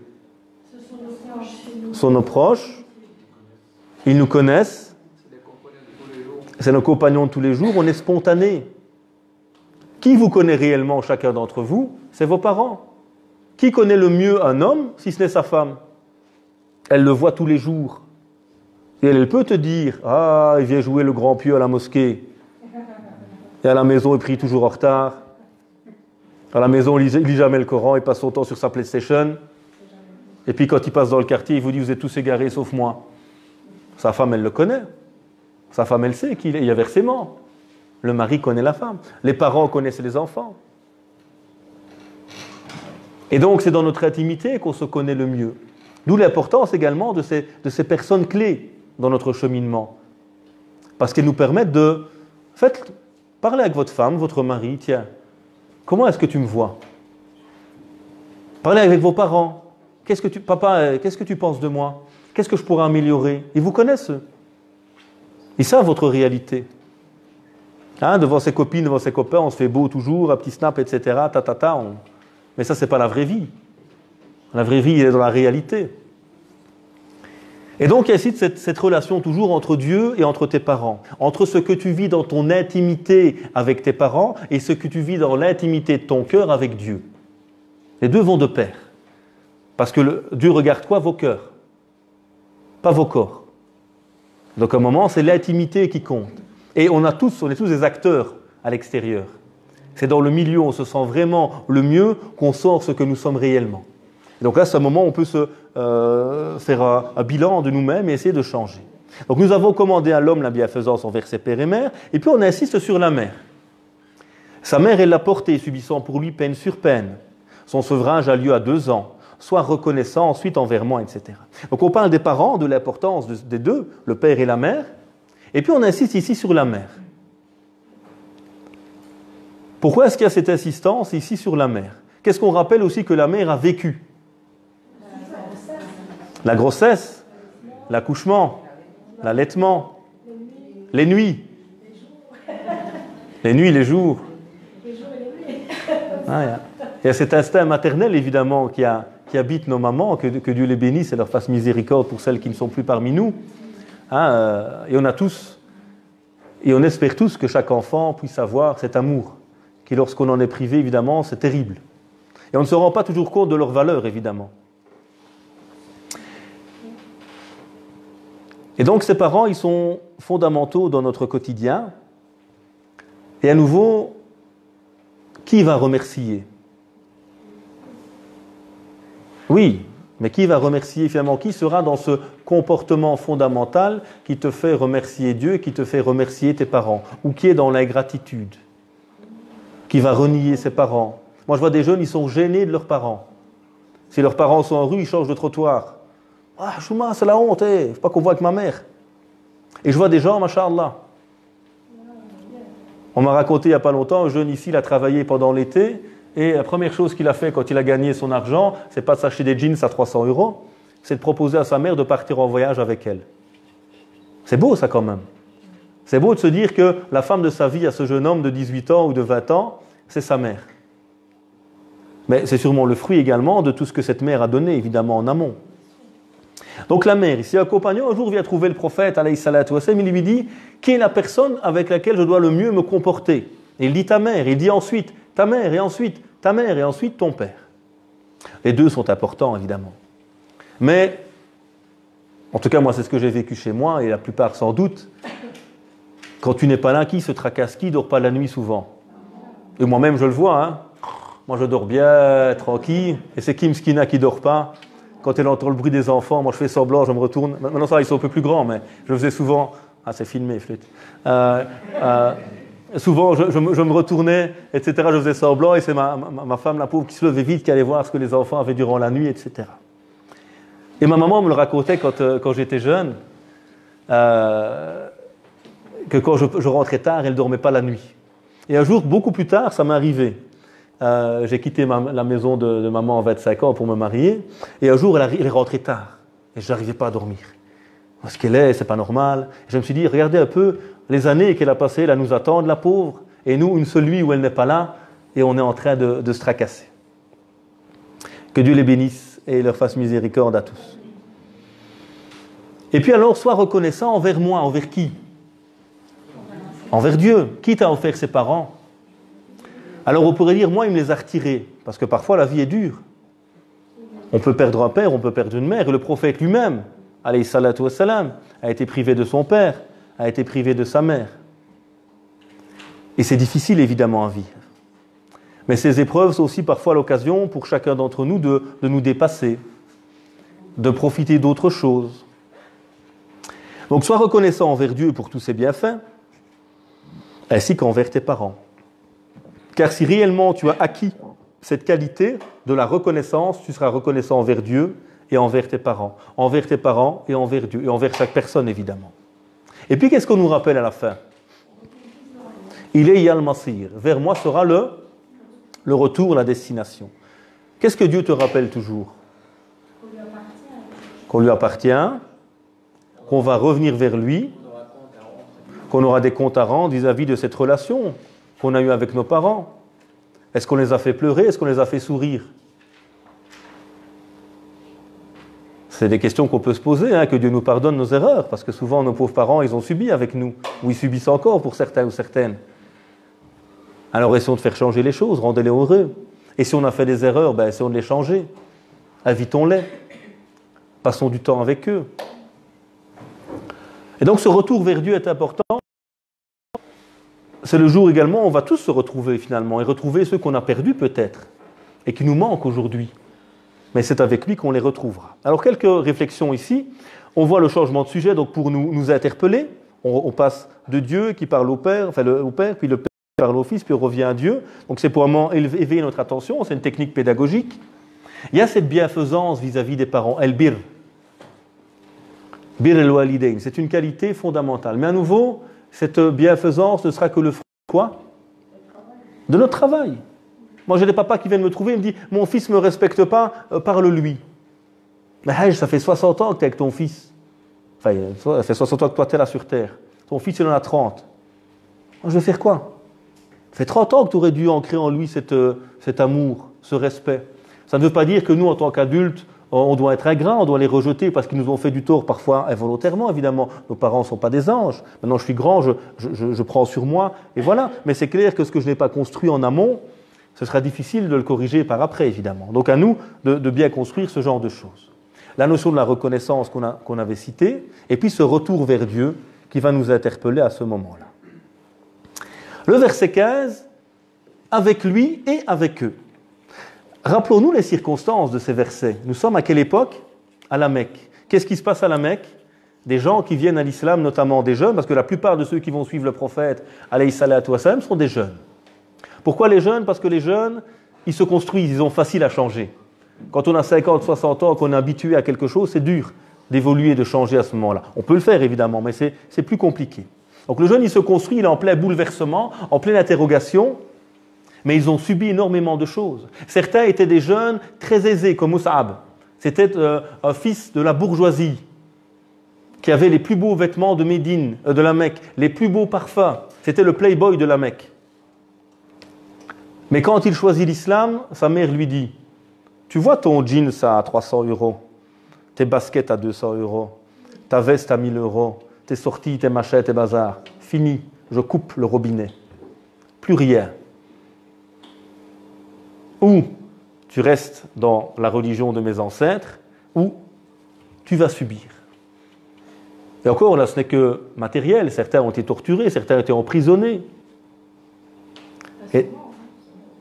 Ce sont nos proches chez nous. Ce sont nos proches. Ils nous connaissent. C'est nos compagnons de tous les jours. On est spontané. Qui vous connaît réellement, chacun d'entre vous? C'est vos parents. Qui connaît le mieux un homme, si ce n'est sa femme? Elle le voit tous les jours. Et elle peut te dire, ah, il vient jouer le grand pieux à la mosquée. Et à la maison, il prie toujours en retard. À la maison, il lit jamais le Coran, il passe son temps sur sa PlayStation. Et puis quand il passe dans le quartier, il vous dit, vous êtes tous égarés sauf moi. Sa femme, elle le connaît. Sa femme, elle sait qu'il y a versement. Le mari connaît la femme. Les parents connaissent les enfants. Et donc, c'est dans notre intimité qu'on se connaît le mieux. D'où l'importance également de ces personnes clés dans notre cheminement. Parce qu'elles nous permettent de... Faites, parlez avec votre femme, votre mari, tiens, comment est-ce que tu me vois? Parlez avec vos parents. Papa, qu'est-ce que tu penses de moi? Qu'est-ce que je pourrais améliorer? Ils vous connaissent, eux. Ils savent votre réalité. Hein, devant ses copines, devant ses copains, on se fait beau toujours, un petit snap, etc. Mais ça, c'est pas la vraie vie. La vraie vie, elle est dans la réalité. Et donc, il y a ici cette relation toujours entre Dieu et entre tes parents. Entre ce que tu vis dans ton intimité avec tes parents et ce que tu vis dans l'intimité de ton cœur avec Dieu. Les deux vont de pair. Parce que Dieu regarde quoi? Vos cœurs. Pas vos corps. Donc, à un moment, c'est l'intimité qui compte. Et on est tous des acteurs à l'extérieur. C'est dans le milieu où on se sent vraiment le mieux qu'on sort ce que nous sommes réellement. Donc là, c'est un moment où on peut se faire un bilan de nous-mêmes et essayer de changer. Donc nous avons commandé à l'homme la bienfaisance envers ses pères et mères, et puis on insiste sur la mère. Sa mère, elle l'a porté, subissant pour lui peine sur peine. Son sevrage a lieu à 2 ans. Sois reconnaissant ensuite envers moi, etc. Donc on parle des parents, de l'importance des deux, le père et la mère, et puis on insiste ici sur la mère. Pourquoi est-ce qu'il y a cette insistance ici sur la mère? Qu'est-ce qu'on rappelle aussi que la mère a vécu? La grossesse, l'accouchement, l'allaitement, les nuits. Les nuits, les jours. Ah, il y a cet instinct maternel, évidemment, qui habite nos mamans, que Dieu les bénisse et leur fasse miséricorde pour celles qui ne sont plus parmi nous. Et on a tous, et on espère tous que chaque enfant puisse avoir cet amour, qui lorsqu'on en est privé, évidemment, c'est terrible. Et on ne se rend pas toujours compte de leur valeur, évidemment. Et donc ces parents, ils sont fondamentaux dans notre quotidien. Et à nouveau, qui va remercier? Oui, mais qui va remercier finalement? Qui sera dans ce comportement fondamental qui te fait remercier Dieu, qui te fait remercier tes parents? Ou qui est dans l'ingratitude? Qui va renier ses parents? Moi je vois des jeunes, ils sont gênés de leurs parents. Si leurs parents sont en rue, ils changent de trottoir. Ah, Chouma, c'est la honte, faut pas qu'on voit avec ma mère. Et je vois des gens, machallah. On m'a raconté il n'y a pas longtemps, un jeune ici, il a travaillé pendant l'été, et la première chose qu'il a fait quand il a gagné son argent, c'est pas de s'acheter des jeans à 300 €, c'est de proposer à sa mère de partir en voyage avec elle. C'est beau ça quand même. C'est beau de se dire que la femme de sa vie à ce jeune homme de 18 ans ou de 20 ans, c'est sa mère. Mais c'est sûrement le fruit également de tout ce que cette mère a donné, évidemment, en amont. Donc la mère, ici un compagnon, un jour vient trouver le prophète, alayhi salatu wassalam, il lui dit « Qui est la personne avec laquelle je dois le mieux me comporter ?» Et il dit « Ta mère », il dit ensuite « Ta mère » et ensuite « Ta mère » et ensuite « Ton père ». Les deux sont importants, évidemment. Mais, en tout cas, moi, c'est ce que j'ai vécu chez moi, et la plupart sans doute, quand tu n'es pas là, qui se tracasse, qui ne dort pas la nuit souvent? Et moi-même, je le vois, hein. Moi, je dors bien, tranquille, et c'est Kim Skina qui ne dort pas. Quand elle entend le bruit des enfants, moi je fais semblant, je me retourne. Maintenant ça, ils sont un peu plus grands, mais je faisais souvent... Ah, c'est filmé, flûte. Souvent, je me retournais, etc. Je faisais semblant, et c'est ma femme, la pauvre, qui se levait vite, qui allait voir ce que les enfants avaient durant la nuit, etc. Et ma maman me le racontait quand j'étais jeune, que quand je rentrais tard, elle ne dormait pas la nuit. Et un jour, beaucoup plus tard, ça m'est arrivé. J'ai quitté la maison de maman à 25 ans pour me marier, et un jour elle est rentrée tard et je n'arrivais pas à dormir. Parce qu'elle est, c'est pas normal. Et je me suis dit, regardez un peu les années qu'elle a passées, là nous attendent, la pauvre, et nous, une seule nuit où elle n'est pas là, et on est en train de se tracasser. Que Dieu les bénisse et leur fasse miséricorde à tous. Et puis alors, sois reconnaissant envers moi, envers qui? Envers Dieu. Qui t'a offert ses parents? Alors on pourrait dire, moi, il me les a retirés, parce que parfois la vie est dure. On peut perdre un père, on peut perdre une mère, et le prophète lui-même, alayhi salatu wassalam, a été privé de son père, a été privé de sa mère. Et c'est difficile évidemment à vivre. Mais ces épreuves sont aussi parfois l'occasion pour chacun d'entre nous de nous dépasser, de profiter d'autre chose. Donc sois reconnaissant envers Dieu pour tous ses bienfaits, ainsi qu'envers tes parents. Car si réellement tu as acquis cette qualité de la reconnaissance, tu seras reconnaissant envers Dieu et envers tes parents et envers Dieu, et envers chaque personne évidemment. Et puis qu'est-ce qu'on nous rappelle à la fin? Il est Yal Masir. Vers moi sera le retour, la destination. Qu'est-ce que Dieu te rappelle toujours? Qu'on lui appartient, qu'on va revenir vers lui, qu'on aura des comptes à rendre vis-à-vis de cette relation qu'on a eue avec nos parents. Est-ce qu'on les a fait pleurer? Est-ce qu'on les a fait sourire? C'est des questions qu'on peut se poser, hein, que Dieu nous pardonne nos erreurs, parce que souvent nos pauvres parents, ils ont subi avec nous, ou ils subissent encore pour certains ou certaines. Alors essayons de faire changer les choses, rendez-les heureux. Et si on a fait des erreurs, essayons de les changer. Invitons-les. Passons du temps avec eux. Et donc ce retour vers Dieu est important. C'est le jour également où on va tous se retrouver finalement, et retrouver ceux qu'on a perdus peut-être, et qui nous manquent aujourd'hui. Mais c'est avec lui qu'on les retrouvera. Alors quelques réflexions ici. On voit le changement de sujet, donc pour nous interpeller, on passe de Dieu qui parle au Père, au Père, puis le Père qui parle au Fils, puis on revient à Dieu. Donc c'est pour vraiment éveiller notre attention, c'est une technique pédagogique. Il y a cette bienfaisance vis-à-vis des parents, el-bir. Bir el-walidain, c'est une qualité fondamentale. Mais à nouveau, cette bienfaisance ne sera que le fruit de quoi? De notre travail. Moi, j'ai des papas qui viennent me trouver et me disent « Mon fils ne me respecte pas, parle-lui. » Mais ça fait 60 ans que tu es avec ton fils. Enfin, ça fait 60 ans que toi, tu es là sur Terre. Ton fils, il en a 30. Je vais faire quoi? Ça fait 30 ans que tu aurais dû ancrer en lui cet amour, ce respect. Ça ne veut pas dire que nous, en tant qu'adultes, on doit être ingrats, on doit les rejeter parce qu'ils nous ont fait du tort, parfois involontairement, évidemment. Nos parents ne sont pas des anges. Maintenant, je suis grand, je prends sur moi, et voilà. Mais c'est clair que ce que je n'ai pas construit en amont, ce sera difficile de le corriger par après, évidemment. Donc à nous de bien construire ce genre de choses. La notion de la reconnaissance qu'on avait citée, et puis ce retour vers Dieu qui va nous interpeller à ce moment-là. Le verset 15, avec lui et avec eux. Rappelons-nous les circonstances de ces versets. Nous sommes à quelle époque? À la Mecque. Qu'est-ce qui se passe à la Mecque? Des gens qui viennent à l'islam, notamment des jeunes, parce que la plupart de ceux qui vont suivre le prophète, alayhi salatu wassalam, sont des jeunes. Pourquoi les jeunes? Parce que les jeunes, ils se construisent, ils ont facile à changer. Quand on a 50, 60 ans, qu'on est habitué à quelque chose, c'est dur d'évoluer, de changer à ce moment-là. On peut le faire évidemment, mais c'est plus compliqué. Donc le jeune, il se construit, il est en plein bouleversement, en pleine interrogation, mais ils ont subi énormément de choses. Certains étaient des jeunes très aisés, comme Mus'ab. C'était un fils de la bourgeoisie, qui avait les plus beaux vêtements de Médine, de la Mecque, les plus beaux parfums. C'était le playboy de la Mecque. Mais quand il choisit l'islam, sa mère lui dit: tu vois ton jeans à 300 €, tes baskets à 200 €, ta veste à 1000 €, tes sorties, tes machins, tes bazars. Fini, je coupe le robinet. Plus rien. Ou tu restes dans la religion de mes ancêtres, ou tu vas subir. Et encore, là, ce n'est que matériel. Certains ont été torturés, certains ont été emprisonnés.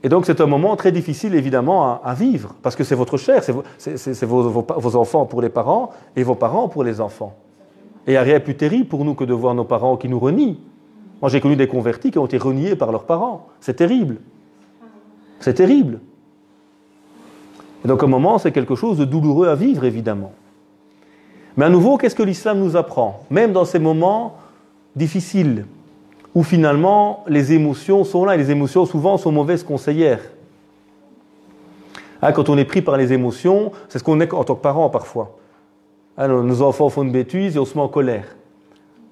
Et donc, c'est un moment très difficile, évidemment, à vivre, parce que c'est votre chair, c'est vos enfants pour les parents et vos parents pour les enfants. Et il n'y a rien de plus terrible pour nous que de voir nos parents qui nous renient. Moi, j'ai connu des convertis qui ont été reniés par leurs parents. C'est terrible. C'est terrible. Et donc, un moment, c'est quelque chose de douloureux à vivre, évidemment. Mais à nouveau, qu'est-ce que l'islam nous apprend? Même dans ces moments difficiles, où finalement les émotions sont là, et les émotions souvent sont mauvaises conseillères. Quand on est pris par les émotions, c'est ce qu'on est en tant que parent parfois. Nos enfants font une bêtise et on se met en colère.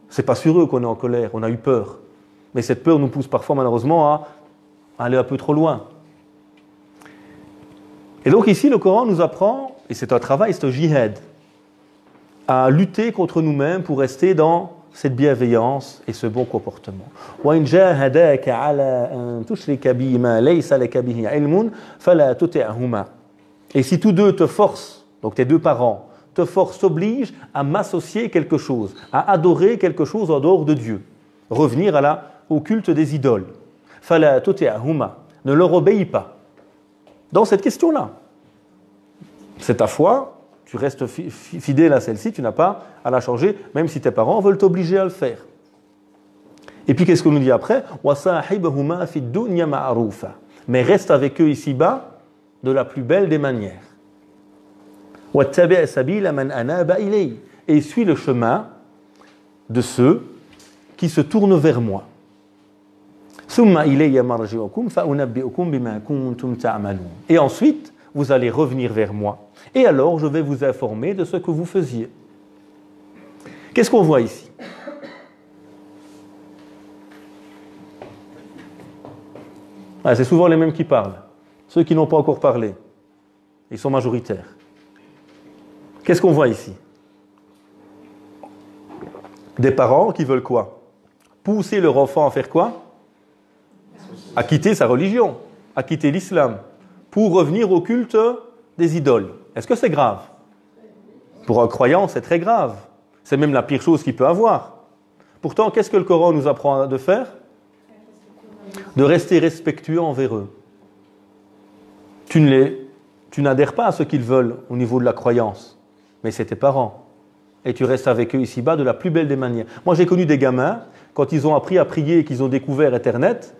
C'est pas sur eux qu'on est en colère, on a eu peur. Mais cette peur nous pousse parfois malheureusement à aller un peu trop loin. Et donc ici le Coran nous apprend, et c'est un travail, c'est un jihad, à lutter contre nous-mêmes pour rester dans cette bienveillance et ce bon comportement. وَإِنْ جَاهَدَاكَ عَلَىٰ أَن تُشْرِكَ بِي مَا لَيْسَ لَكَ بِهِ عِلْمٌ فَلَا تُطِعْهُمَا. Et si tous deux te forcent, donc tes deux parents, te forcent, t'obligent à m'associer quelque chose, à adorer quelque chose en dehors de Dieu, revenir au culte des idoles. فَلَا تُطِعْهُمَا. Ne leur obéis pas. Dans cette question-là, c'est ta foi. Tu restes fidèle à celle-ci, tu n'as pas à la changer, même si tes parents veulent t'obliger à le faire. Et puis qu'est-ce qu'on nous dit après? وَصَاحِبْهُمَا فِي الدُّنْيَا مَعْرُوفًا. Mais reste avec eux ici-bas de la plus belle des manières. وَاتَّبِعْ سَبِيلَ مَنْ أَنَابَ إِلَيْهِ. Et suis le chemin de ceux qui se tournent vers moi. ثُمَّ إِلَيَّ مَرْجِعُكُمْ فَأُنَبِّئُكُمْ بِمَا كُنْتُمْ تَعْمَلُونَ. Et ensuite, vous allez revenir vers moi. Et alors, je vais vous informer de ce que vous faisiez. Qu'est-ce qu'on voit ici? C'est souvent les mêmes qui parlent. Ceux qui n'ont pas encore parlé. Ils sont majoritaires. Qu'est-ce qu'on voit ici? Des parents qui veulent quoi? Pousser leur enfant à faire quoi? À quitter sa religion, à quitter l'islam, pour revenir au culte des idoles. Est-ce que c'est grave? Pour un croyant, c'est très grave. C'est même la pire chose qu'il peut avoir. Pourtant, qu'est-ce que le Coran nous apprend de faire? De rester respectueux envers eux. Tu n'adhères pas à ce qu'ils veulent au niveau de la croyance, mais c'est tes parents. Et tu restes avec eux ici-bas de la plus belle des manières. Moi, j'ai connu des gamins, quand ils ont appris à prier et qu'ils ont découvert Internet,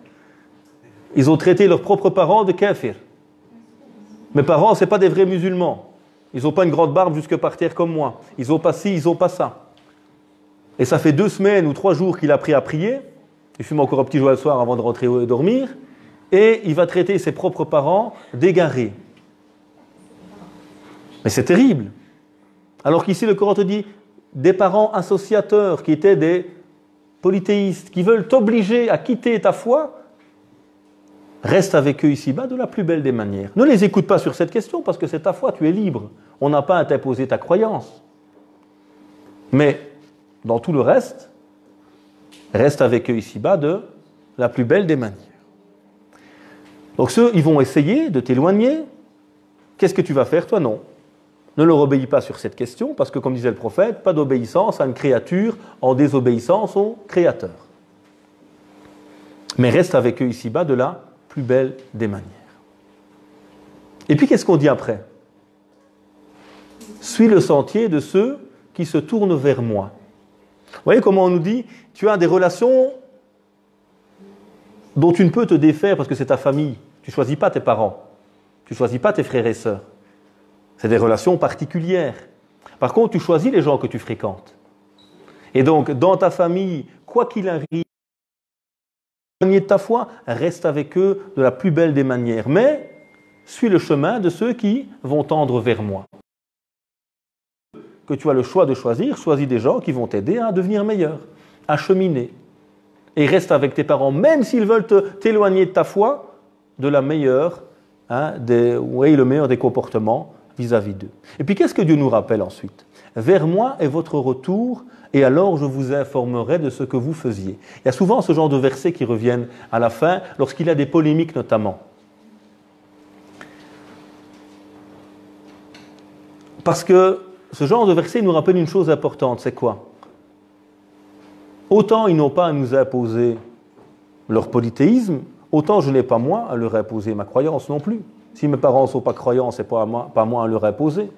ils ont traité leurs propres parents de kafir. Mes parents, ce n'est pas des vrais musulmans. Ils n'ont pas une grande barbe jusque par terre comme moi. Ils n'ont pas ci, ils n'ont pas ça. Et ça fait 2 semaines ou 3 jours qu'il a appris à prier. Il fume encore un petit joint le soir avant de rentrer et dormir. Et il va traiter ses propres parents d'égarés. Mais c'est terrible. Alors qu'ici, le Coran te dit, des parents associateurs qui étaient des polythéistes, qui veulent t'obliger à quitter ta foi, reste avec eux ici-bas de la plus belle des manières. Ne les écoute pas sur cette question parce que c'est ta foi, tu es libre. On n'a pas à t'imposer ta croyance. Mais dans tout le reste, reste avec eux ici-bas de la plus belle des manières. Donc ceux, ils vont essayer de t'éloigner. Qu'est-ce que tu vas faire, toi? Non. Ne leur obéis pas sur cette question, parce que comme disait le prophète, pas d'obéissance à une créature en désobéissance au Créateur. Mais reste avec eux ici-bas de la plus belle des manières. Et puis qu'est-ce qu'on dit après? Suis le sentier de ceux qui se tournent vers moi. Vous voyez comment on nous dit, tu as des relations dont tu ne peux te défaire parce que c'est ta famille. Tu ne choisis pas tes parents. Tu ne choisis pas tes frères et sœurs. C'est des relations particulières. Par contre, tu choisis les gens que tu fréquentes. Et donc, dans ta famille, quoi qu'il arrive, de ta foi, reste avec eux de la plus belle des manières. Mais, suis le chemin de ceux qui vont tendre vers moi. Que tu as le choix de choisir, choisis des gens qui vont t'aider à devenir meilleur, à cheminer. Et reste avec tes parents, même s'ils veulent t'éloigner de ta foi, de la meilleure, le meilleur des comportements vis-à-vis d'eux. Et puis qu'est-ce que Dieu nous rappelle ensuite? Vers moi est votre retour, et alors je vous informerai de ce que vous faisiez. Il y a souvent ce genre de versets qui reviennent à la fin, lorsqu'il y a des polémiques notamment. Parce que ce genre de verset nous rappelle une chose importante, c'est quoi? Autant ils n'ont pas à nous imposer leur polythéisme, autant je n'ai pas moi à leur imposer ma croyance non plus. Si mes parents ne sont pas croyants, ce n'est pas moi à leur imposer.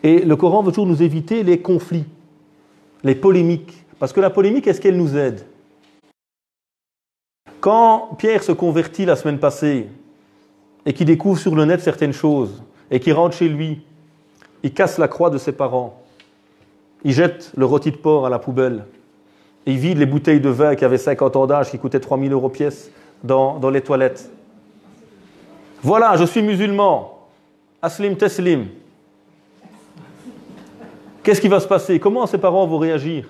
Et le Coran veut toujours nous éviter les conflits, les polémiques. Parce que la polémique, est-ce qu'elle nous aide? Quand Pierre se convertit la semaine passée et qu'il découvre sur le net certaines choses et qu'il rentre chez lui, il casse la croix de ses parents, il jette le rôti de porc à la poubelle, il vide les bouteilles de vin qui avaient 50 ans d'âge, qui coûtaient 3 000 € pièce dans les toilettes. Voilà, je suis musulman. Aslim teslim. Qu'est-ce qui va se passer? Comment ses parents vont réagir?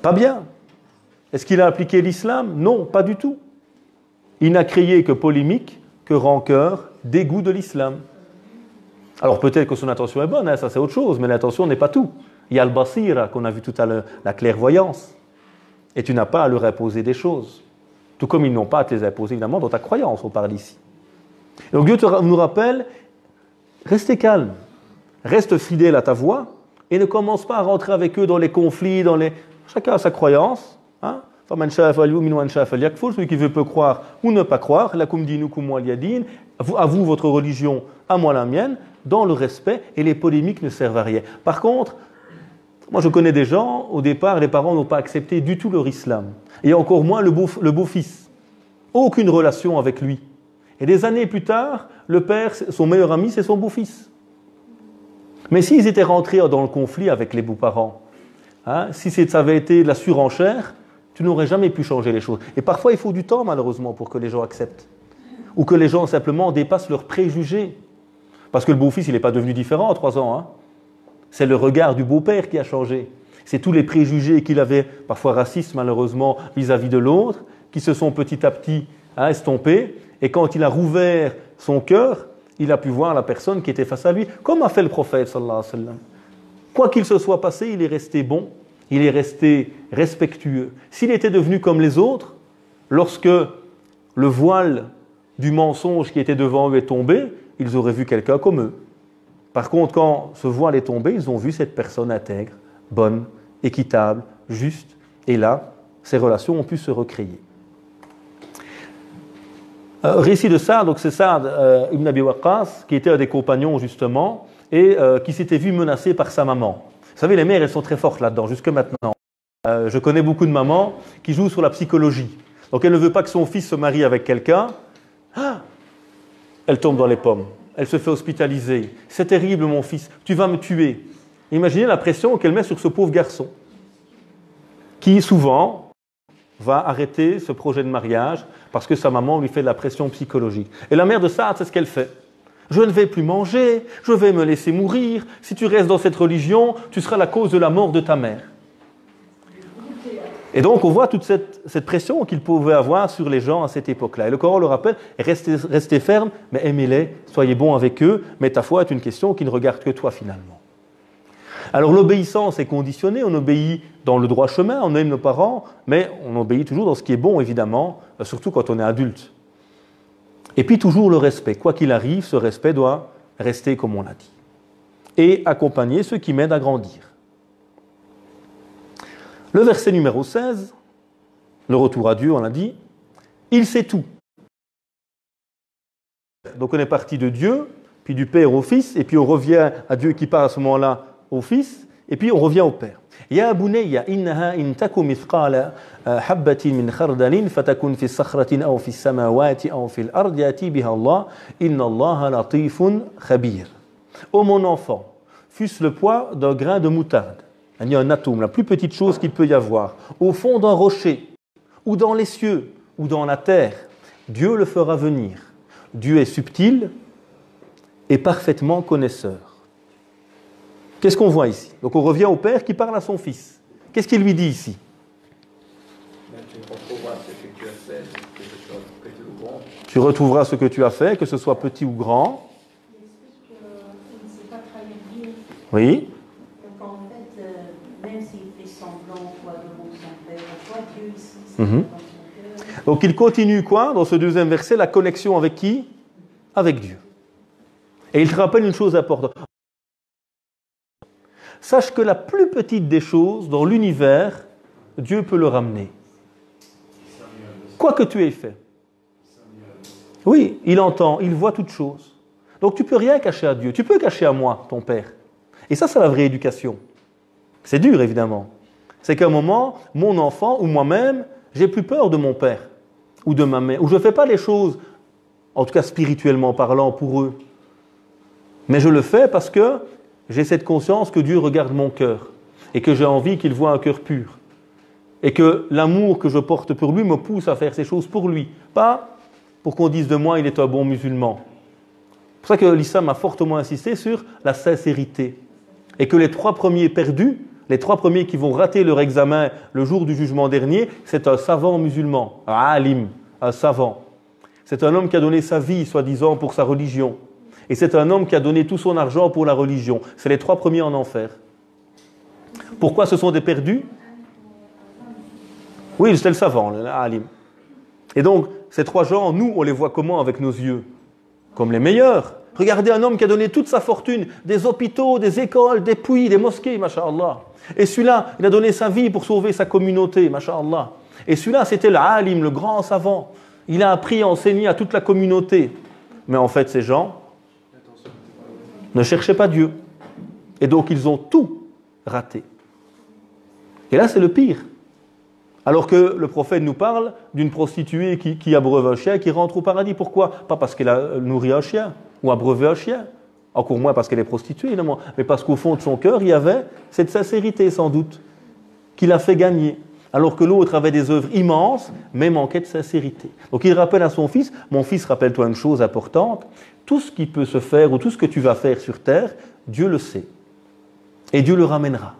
Pas bien. Est-ce qu'il a appliqué l'islam? Non, pas du tout. Il n'a créé que polémique, que rancœur, dégoût de l'islam. Alors peut-être que son intention est bonne, ça c'est autre chose, mais l'intention n'est pas tout. Il y a le basira qu'on a vu tout à l'heure, la clairvoyance. Et tu n'as pas à leur imposer des choses. Tout comme ils n'ont pas à te les imposer, évidemment, dans ta croyance, on parle ici. Et donc Dieu nous rappelle, restez calme, reste fidèle à ta voix, et ne commence pas à rentrer avec eux dans les conflits, chacun a sa croyance. Celui qui veut peut croire ou ne pas croire, à vous votre religion, à moi la mienne, dans le respect, et les polémiques ne servent à rien. Par contre, moi je connais des gens, au départ, les parents n'ont pas accepté du tout leur islam, et encore moins le beau-fils. Aucune relation avec lui. Et des années plus tard, le père, son meilleur ami, c'est son beau-fils. Mais s'ils étaient rentrés dans le conflit avec les beaux-parents, si ça avait été de la surenchère, tu n'aurais jamais pu changer les choses. Et parfois, il faut du temps, malheureusement, pour que les gens acceptent. Ou que les gens, simplement, dépassent leurs préjugés. Parce que le beau-fils, il n'est pas devenu différent en 3 ans. C'est le regard du beau-père qui a changé. C'est tous les préjugés qu'il avait, parfois racistes, malheureusement, vis-à-vis de l'autre, qui se sont petit à petit estompés. Et quand il a rouvert son cœur, il a pu voir la personne qui était face à lui, comme a fait le prophète, sallallahu alayhi wa sallam. Quoi qu'il se soit passé, il est resté bon, il est resté respectueux. S'il était devenu comme les autres, lorsque le voile du mensonge qui était devant eux est tombé, ils auraient vu quelqu'un comme eux. Par contre, quand ce voile est tombé, ils ont vu cette personne intègre, bonne, équitable, juste. Et là, ces relations ont pu se recréer. Récit de Saad, donc c'est Saad ibn Abi Waqqas, qui était un des compagnons justement, et qui s'était vu menacé par sa maman. Vous savez, les mères, elles sont très fortes là-dedans, jusque maintenant. Je connais beaucoup de mamans qui jouent sur la psychologie. Donc elle ne veut pas que son fils se marie avec quelqu'un. Elle tombe dans les pommes. Elle se fait hospitaliser. C'est terrible, mon fils, tu vas me tuer. Imaginez la pression qu'elle met sur ce pauvre garçon, qui souvent va arrêter ce projet de mariage parce que sa maman lui fait de la pression psychologique. Et la mère de Saad, c'est ce qu'elle fait. Je ne vais plus manger, je vais me laisser mourir. Si tu restes dans cette religion, tu seras la cause de la mort de ta mère. Et donc on voit toute cette pression qu'il pouvait avoir sur les gens à cette époque-là. Et le Coran le rappelle, restez fermes, mais aimez-les, soyez bons avec eux, mais ta foi est une question qui ne regarde que toi finalement. Alors l'obéissance est conditionnée, on obéit dans le droit chemin, on aime nos parents, mais on obéit toujours dans ce qui est bon évidemment, surtout quand on est adulte. Et puis toujours le respect, quoi qu'il arrive, ce respect doit rester comme on l'a dit. Et accompagner ceux qui m'aident à grandir. Le verset numéro 16, le retour à Dieu, on l'a dit, il sait tout. Donc on est parti de Dieu, puis du Père au Fils, et puis on revient à Dieu qui part à ce moment-là au Fils, et puis on revient au Père. Ya bunayya innaha in taku mithqala habbatin min khardalin fatakun fi sakhratin aw fi samawati aw fi al-ard yati biha Allah inna Allaha latifun khabir. Ô mon enfant, fût-ce le poids d'un grain de moutarde, il y a un atome, la plus petite chose qu'il peut y avoir, au fond d'un rocher, ou dans les cieux, ou dans la terre, Dieu le fera venir. Dieu est subtil et parfaitement connaisseur. Qu'est-ce qu'on voit ici? Donc on revient au Père qui parle à son Fils. Qu'est-ce qu'il lui dit ici? Tu retrouveras ce que tu as fait, que ce soit petit ou grand. Tu retrouveras ce que tu as fait, que ce soit petit ou grand. Il ne sait pas trahir Dieu. Oui. Donc en fait, même s'il fait semblant quoi, devant son Père, on voit Dieu ici, c'est Mhm. dans son cœur. Donc il continue quoi? Dans ce deuxième verset, la connexion avec qui? Avec Dieu. Et il te rappelle une chose importante. Sache que la plus petite des choses dans l'univers, Dieu peut le ramener. Quoi que tu aies fait. Oui, il entend, il voit toutes choses. Donc tu ne peux rien cacher à Dieu. Tu peux cacher à moi, ton Père. Et ça, c'est la vraie éducation. C'est dur, évidemment. C'est qu'à un moment, mon enfant ou moi-même, j'ai plus peur de mon père ou de ma mère. Ou je ne fais pas les choses, en tout cas spirituellement parlant, pour eux. Mais je le fais parce que j'ai cette conscience que Dieu regarde mon cœur et que j'ai envie qu'il voie un cœur pur. Et que l'amour que je porte pour lui me pousse à faire ces choses pour lui. Pas pour qu'on dise de moi il est un bon musulman. C'est pour ça que l'islam a fortement insisté sur la sincérité. Et que les 3 premiers perdus, les 3 premiers qui vont rater leur examen le jour du jugement dernier, c'est un savant musulman, un alim, un savant. C'est un homme qui a donné sa vie, soi-disant, pour sa religion. Et c'est un homme qui a donné tout son argent pour la religion. C'est les 3 premiers en enfer. Pourquoi ce sont des perdus? Oui, c'est le savant, l'alim. Et donc, ces 3 gens, nous, on les voit comment avec nos yeux? Comme les meilleurs. Regardez un homme qui a donné toute sa fortune, des hôpitaux, des écoles, des puits, des mosquées, masha'Allah. Et celui-là, il a donné sa vie pour sauver sa communauté, masha'Allah. Et celui-là, c'était l'alim, le grand savant. Il a appris à enseigner à toute la communauté. Mais en fait, ces gens ne cherchaient pas Dieu. Et donc, ils ont tout raté. Et là, c'est le pire. Alors que le prophète nous parle d'une prostituée qui abreuve un chien, qui rentre au paradis. Pourquoi? Pas parce qu'elle a nourri un chien ou abreuvé un chien. Encore moins parce qu'elle est prostituée, évidemment. Mais parce qu'au fond de son cœur, il y avait cette sincérité, sans doute, qui l'a fait gagner. Alors que l'autre avait des œuvres immenses, mais manquait de sincérité. Donc il rappelle à son fils, mon fils, rappelle-toi une chose importante, tout ce qui peut se faire ou tout ce que tu vas faire sur terre, Dieu le sait. Et Dieu le ramènera.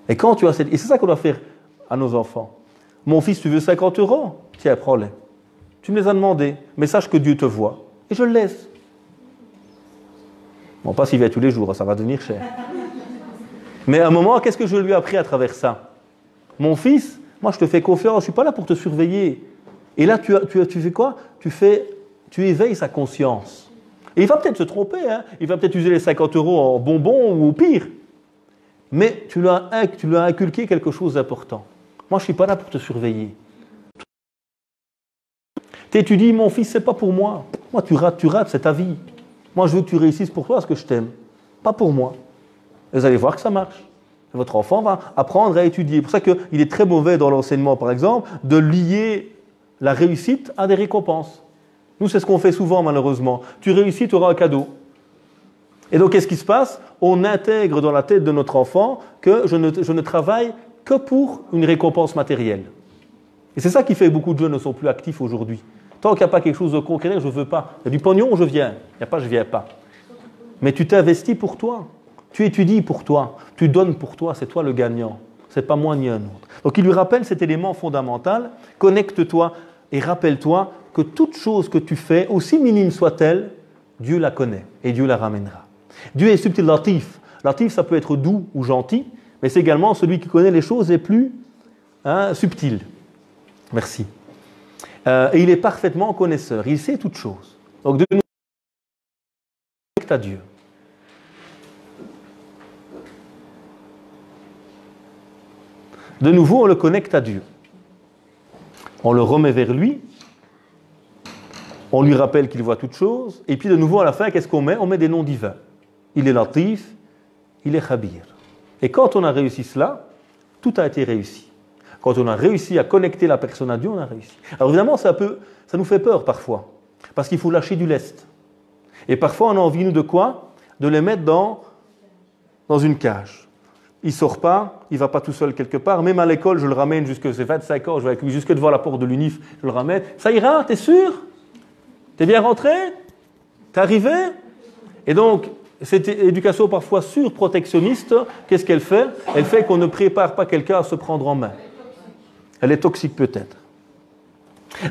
Et quand tu as cette... Et c'est ça qu'on doit faire à nos enfants. Mon fils, tu veux 50 €? Tiens, prends-les. Tu me les as demandés, mais sache que Dieu te voit. Et je le laisse. Bon, pas s'il vient tous les jours, ça va devenir cher. Mais à un moment, qu'est-ce que je lui ai appris à travers ça? Mon fils, moi je te fais confiance, je ne suis pas là pour te surveiller. Et là, tu fais quoi? Tu éveilles sa conscience. Et il va peut-être se tromper, hein? Il va peut-être user les 50 € en bonbons ou au pire. Mais tu lui as inculqué quelque chose d'important. Moi, je ne suis pas là pour te surveiller. Tu dis, mon fils, c'est pas pour moi. Moi, tu rates, c'est ta vie. Moi, je veux que tu réussisses pour toi ce que je t'aime. Pas pour moi. Et vous allez voir que ça marche. Et votre enfant va apprendre à étudier. C'est pour ça qu'il est très mauvais dans l'enseignement, par exemple, de lier la réussite à des récompenses. Nous, c'est ce qu'on fait souvent, malheureusement. Tu réussis, tu auras un cadeau. Et donc, qu'est-ce qui se passe? On intègre dans la tête de notre enfant que je ne travaille que pour une récompense matérielle. Et c'est ça qui fait que beaucoup de jeunes ne sont plus actifs aujourd'hui. Tant qu'il n'y a pas quelque chose de concret, je ne veux pas. Il y a du pognon, je viens. Il n'y a pas, je ne viens pas. Mais tu t'investis pour toi. Tu étudies pour toi. Tu donnes pour toi. C'est toi le gagnant. Ce n'est pas moi ni un autre. Donc il lui rappelle cet élément fondamental. Connecte-toi et rappelle-toi que toute chose que tu fais, aussi minime soit-elle, Dieu la connaît et Dieu la ramènera. Dieu est subtil, latif. Latif, ça peut être doux ou gentil, mais c'est également celui qui connaît les choses les plus subtiles. Merci. Et il est parfaitement connaisseur. Il sait toutes choses. Donc, de nouveau, on connecte à Dieu. De nouveau, on le connecte à Dieu. On le remet vers lui. On lui rappelle qu'il voit toutes choses. Et puis, de nouveau, à la fin, qu'est-ce qu'on met? On met des noms divins. Il est latif, il est khabir. Et quand on a réussi cela, tout a été réussi. Quand on a réussi à connecter la personne à Dieu, on a réussi. Alors évidemment, ça nous fait peur parfois, parce qu'il faut lâcher du lest. Et parfois, on a envie, nous, de quoi? De les mettre dans une cage. Il ne sort pas, il ne va pas tout seul quelque part. Même à l'école, je le ramène jusque ses 25 ans, je vais avec lui jusque devant la porte de l'UNIF, je le ramène. Ça ira, t'es sûr? T'es bien rentré? T'es arrivé? Et donc, cette éducation parfois surprotectionniste, qu'est-ce qu'elle fait? Elle fait qu'on ne prépare pas quelqu'un à se prendre en main. Elle est toxique peut-être.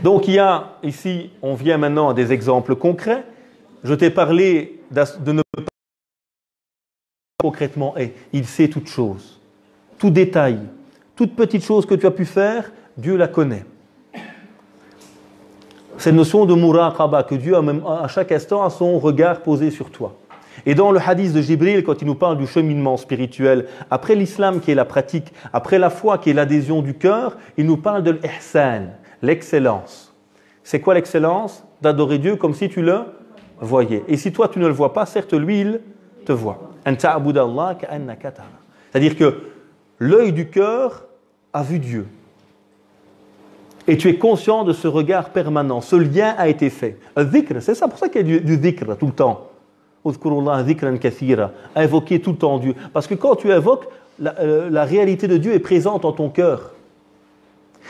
Donc il y a ici, on vient maintenant à des exemples concrets. Je t'ai parlé de ne pas concrètement est. Il sait toutes choses. Tout détail, toute petite chose que tu as pu faire, Dieu la connaît. Cette notion de muraqaba, que Dieu à chaque instant a son regard posé sur toi. Et dans le hadith de Jibril, quand il nous parle du cheminement spirituel, après l'islam qui est la pratique, après la foi qui est l'adhésion du cœur, il nous parle de l'ihsan, l'excellence. C'est quoi l'excellence? D'adorer Dieu comme si tu le voyais. Et si toi tu ne le vois pas, certes lui il te voit. C'est-à-dire que l'œil du cœur a vu Dieu. Et tu es conscient de ce regard permanent. Ce lien a été fait. Dhikr, c'est ça, pour ça qu'il y a du dhikr tout le temps. À invoquer tout le temps Dieu. Parce que quand tu invoques, la réalité de Dieu est présente dans ton cœur.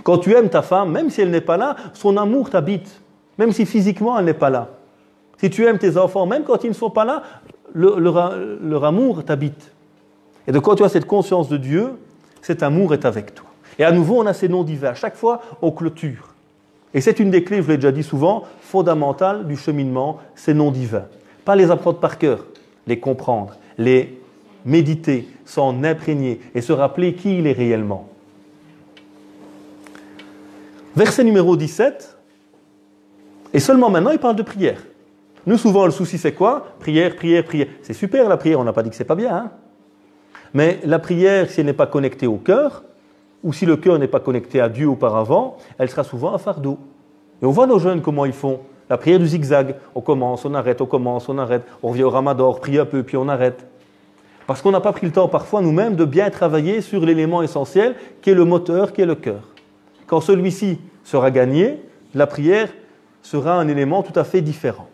Quand tu aimes ta femme, même si elle n'est pas là, son amour t'habite. Même si physiquement elle n'est pas là. Si tu aimes tes enfants, même quand ils ne sont pas là, leur amour t'habite. Et donc quand tu as cette conscience de Dieu, cet amour est avec toi. Et à nouveau, on a ces noms divins. À chaque fois, on clôture. Et c'est une des clés, je vous l'ai déjà dit souvent, fondamentales du cheminement, ces noms divins. Pas les apprendre par cœur, les comprendre, les méditer, s'en imprégner et se rappeler qui il est réellement. Verset numéro 17. Et seulement maintenant, il parle de prière. Nous, souvent, le souci, c'est quoi? Prière, prière, prière. C'est super la prière, on n'a pas dit que c'est pas bien. Hein? Mais la prière, si elle n'est pas connectée au cœur, ou si le cœur n'est pas connecté à Dieu auparavant, elle sera souvent un fardeau. Et on voit nos jeunes comment ils font. La prière du zigzag, on commence, on arrête, on commence, on arrête. On revient au ramadan, on prie un peu, puis on arrête. Parce qu'on n'a pas pris le temps parfois nous-mêmes de bien travailler sur l'élément essentiel qui est le moteur, qui est le cœur. Quand celui-ci sera gagné, la prière sera un élément tout à fait différent.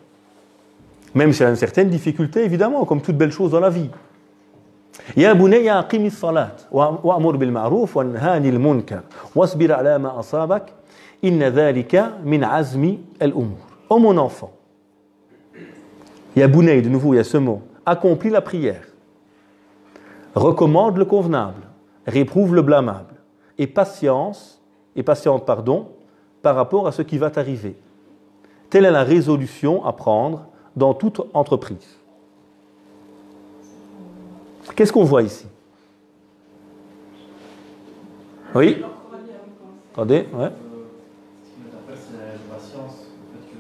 Même s'il y a une certaine difficulté, évidemment, comme toute belle chose dans la vie. Ya bunayya aqimi s-salat wa'mur bil ma'ruf wa nha 'anil munkar wasbir 'ala ma asabak inna dhalika min 'azmi al-umur. Oh mon enfant, ya bunay, de nouveau il y a ce mot, accomplis la prière, recommande le convenable, réprouve le blâmable et patiente par rapport à ce qui va t'arriver. Telle est la résolution à prendre dans toute entreprise. Qu'est-ce qu'on voit ici? Oui? Attendez, ouais. Ce qui m'interpelle, c'est la patience. Le fait que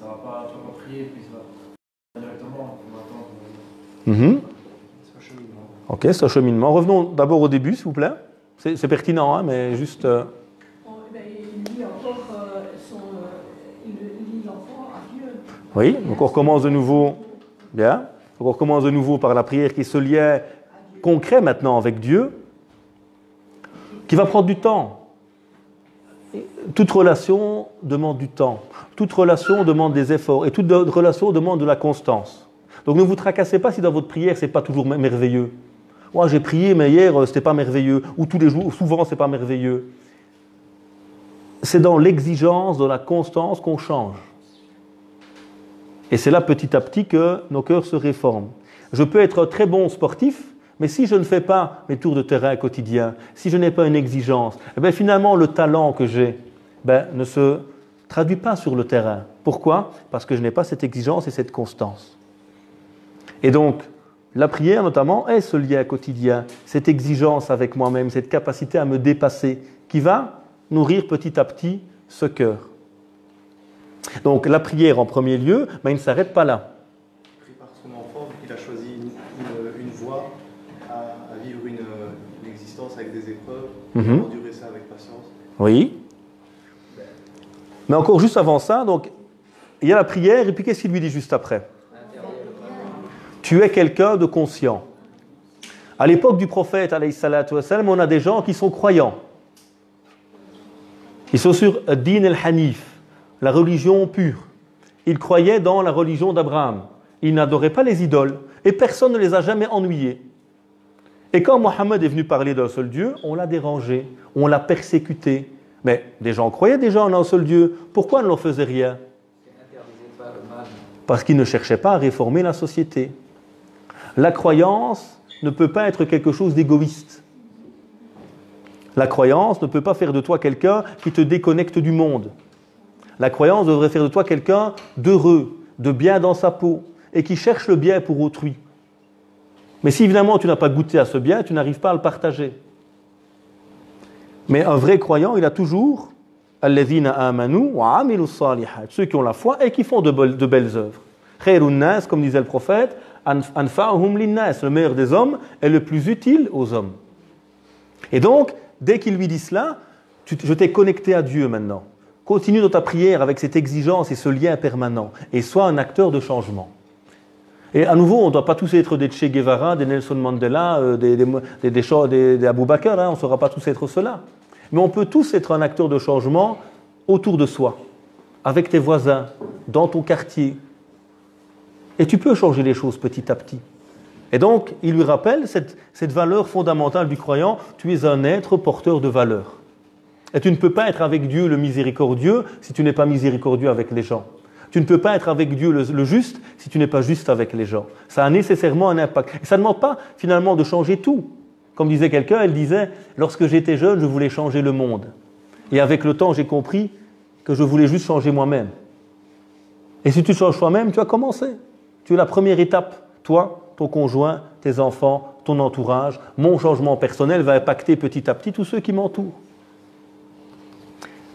ça ne va pas, tu vas pas prier, puis ça va directement, on va attendre. C'est un cheminement. Ok, c'est un cheminement. Revenons d'abord au début, s'il vous plaît. C'est pertinent, hein, mais juste... Il lit encore il lit l'enfant à Dieu. Oui, donc on recommence de nouveau. Bien. Donc on recommence de nouveau par la prière qui est ce lien concret maintenant avec Dieu, qui va prendre du temps. Toute relation demande du temps. Toute relation demande des efforts. Et toute relation demande de la constance. Donc ne vous tracassez pas si dans votre prière, ce n'est pas toujours merveilleux. Ouais, j'ai prié, mais hier, ce n'était pas merveilleux. Ou tous les jours, ou souvent, ce n'est pas merveilleux. c'est dans l'exigence, dans la constance qu'on change. Et c'est là petit à petit que nos cœurs se réforment. Je peux être très bon sportif, mais si je ne fais pas mes tours de terrain quotidiens, si je n'ai pas une exigence, eh bien finalement le talent que j'ai ne se traduit pas sur le terrain. Pourquoi? Parce que je n'ai pas cette exigence et cette constance. Et donc, la prière notamment est ce lien quotidien, cette exigence avec moi-même, cette capacité à me dépasser, qui va nourrir petit à petit ce cœur. Donc la prière en premier lieu, mais il ne s'arrête pas là. Pris par son enfant, il a choisi une voie à vivre une existence avec des épreuves, endurer ça avec patience. Oui. Mais encore juste avant ça, donc, il y a la prière, et puis qu'est-ce qu'il lui dit juste après? Tu es quelqu'un de conscient. À l'époque du prophète, alayhi salatu wassalam, on a des gens qui sont croyants. Ils sont sur Din al-Hanif, la religion pure. Ils croyaient dans la religion d'Abraham. Ils n'adoraient pas les idoles, et personne ne les a jamais ennuyés. Et quand Mohammed est venu parler d'un seul Dieu, on l'a dérangé, on l'a persécuté. Mais des gens croyaient déjà en un seul Dieu, pourquoi ne leur faisaient rien? Parce qu'ils ne cherchaient pas à réformer la société. La croyance ne peut pas être quelque chose d'égoïste. La croyance ne peut pas faire de toi quelqu'un qui te déconnecte du monde. La croyance devrait faire de toi quelqu'un d'heureux, de bien dans sa peau, et qui cherche le bien pour autrui. Mais si évidemment tu n'as pas goûté à ce bien, tu n'arrives pas à le partager. Mais un vrai croyant, il a toujours alladhina amanu wa amilu salihat, ceux qui ont la foi et qui font de belles œuvres. Khairun nas, comme disait le prophète, anfa'uhum linnas, le meilleur des hommes est le plus utile aux hommes. Et donc, dès qu'il lui dit cela, je t'ai connecté à Dieu maintenant. Continue dans ta prière avec cette exigence et ce lien permanent et sois un acteur de changement. Et à nouveau, on ne doit pas tous être des Che Guevara, des Nelson Mandela, des Abou Bakr, on ne saura pas tous être cela. Mais on peut tous être un acteur de changement autour de soi, avec tes voisins, dans ton quartier. Et tu peux changer les choses petit à petit. Et donc, il lui rappelle cette valeur fondamentale du croyant, tu es un être porteur de valeur. Et tu ne peux pas être avec Dieu le miséricordieux si tu n'es pas miséricordieux avec les gens. Tu ne peux pas être avec Dieu le juste si tu n'es pas juste avec les gens. Ça a nécessairement un impact. Et ça ne demande pas finalement de changer tout. Comme disait quelqu'un, elle disait « Lorsque j'étais jeune, je voulais changer le monde. Et avec le temps, j'ai compris que je voulais juste changer moi-même. » Et si tu changes toi-même, tu as commencé. Tu es la première étape. Toi, ton conjoint, tes enfants, ton entourage. Mon changement personnel va impacter petit à petit tous ceux qui m'entourent.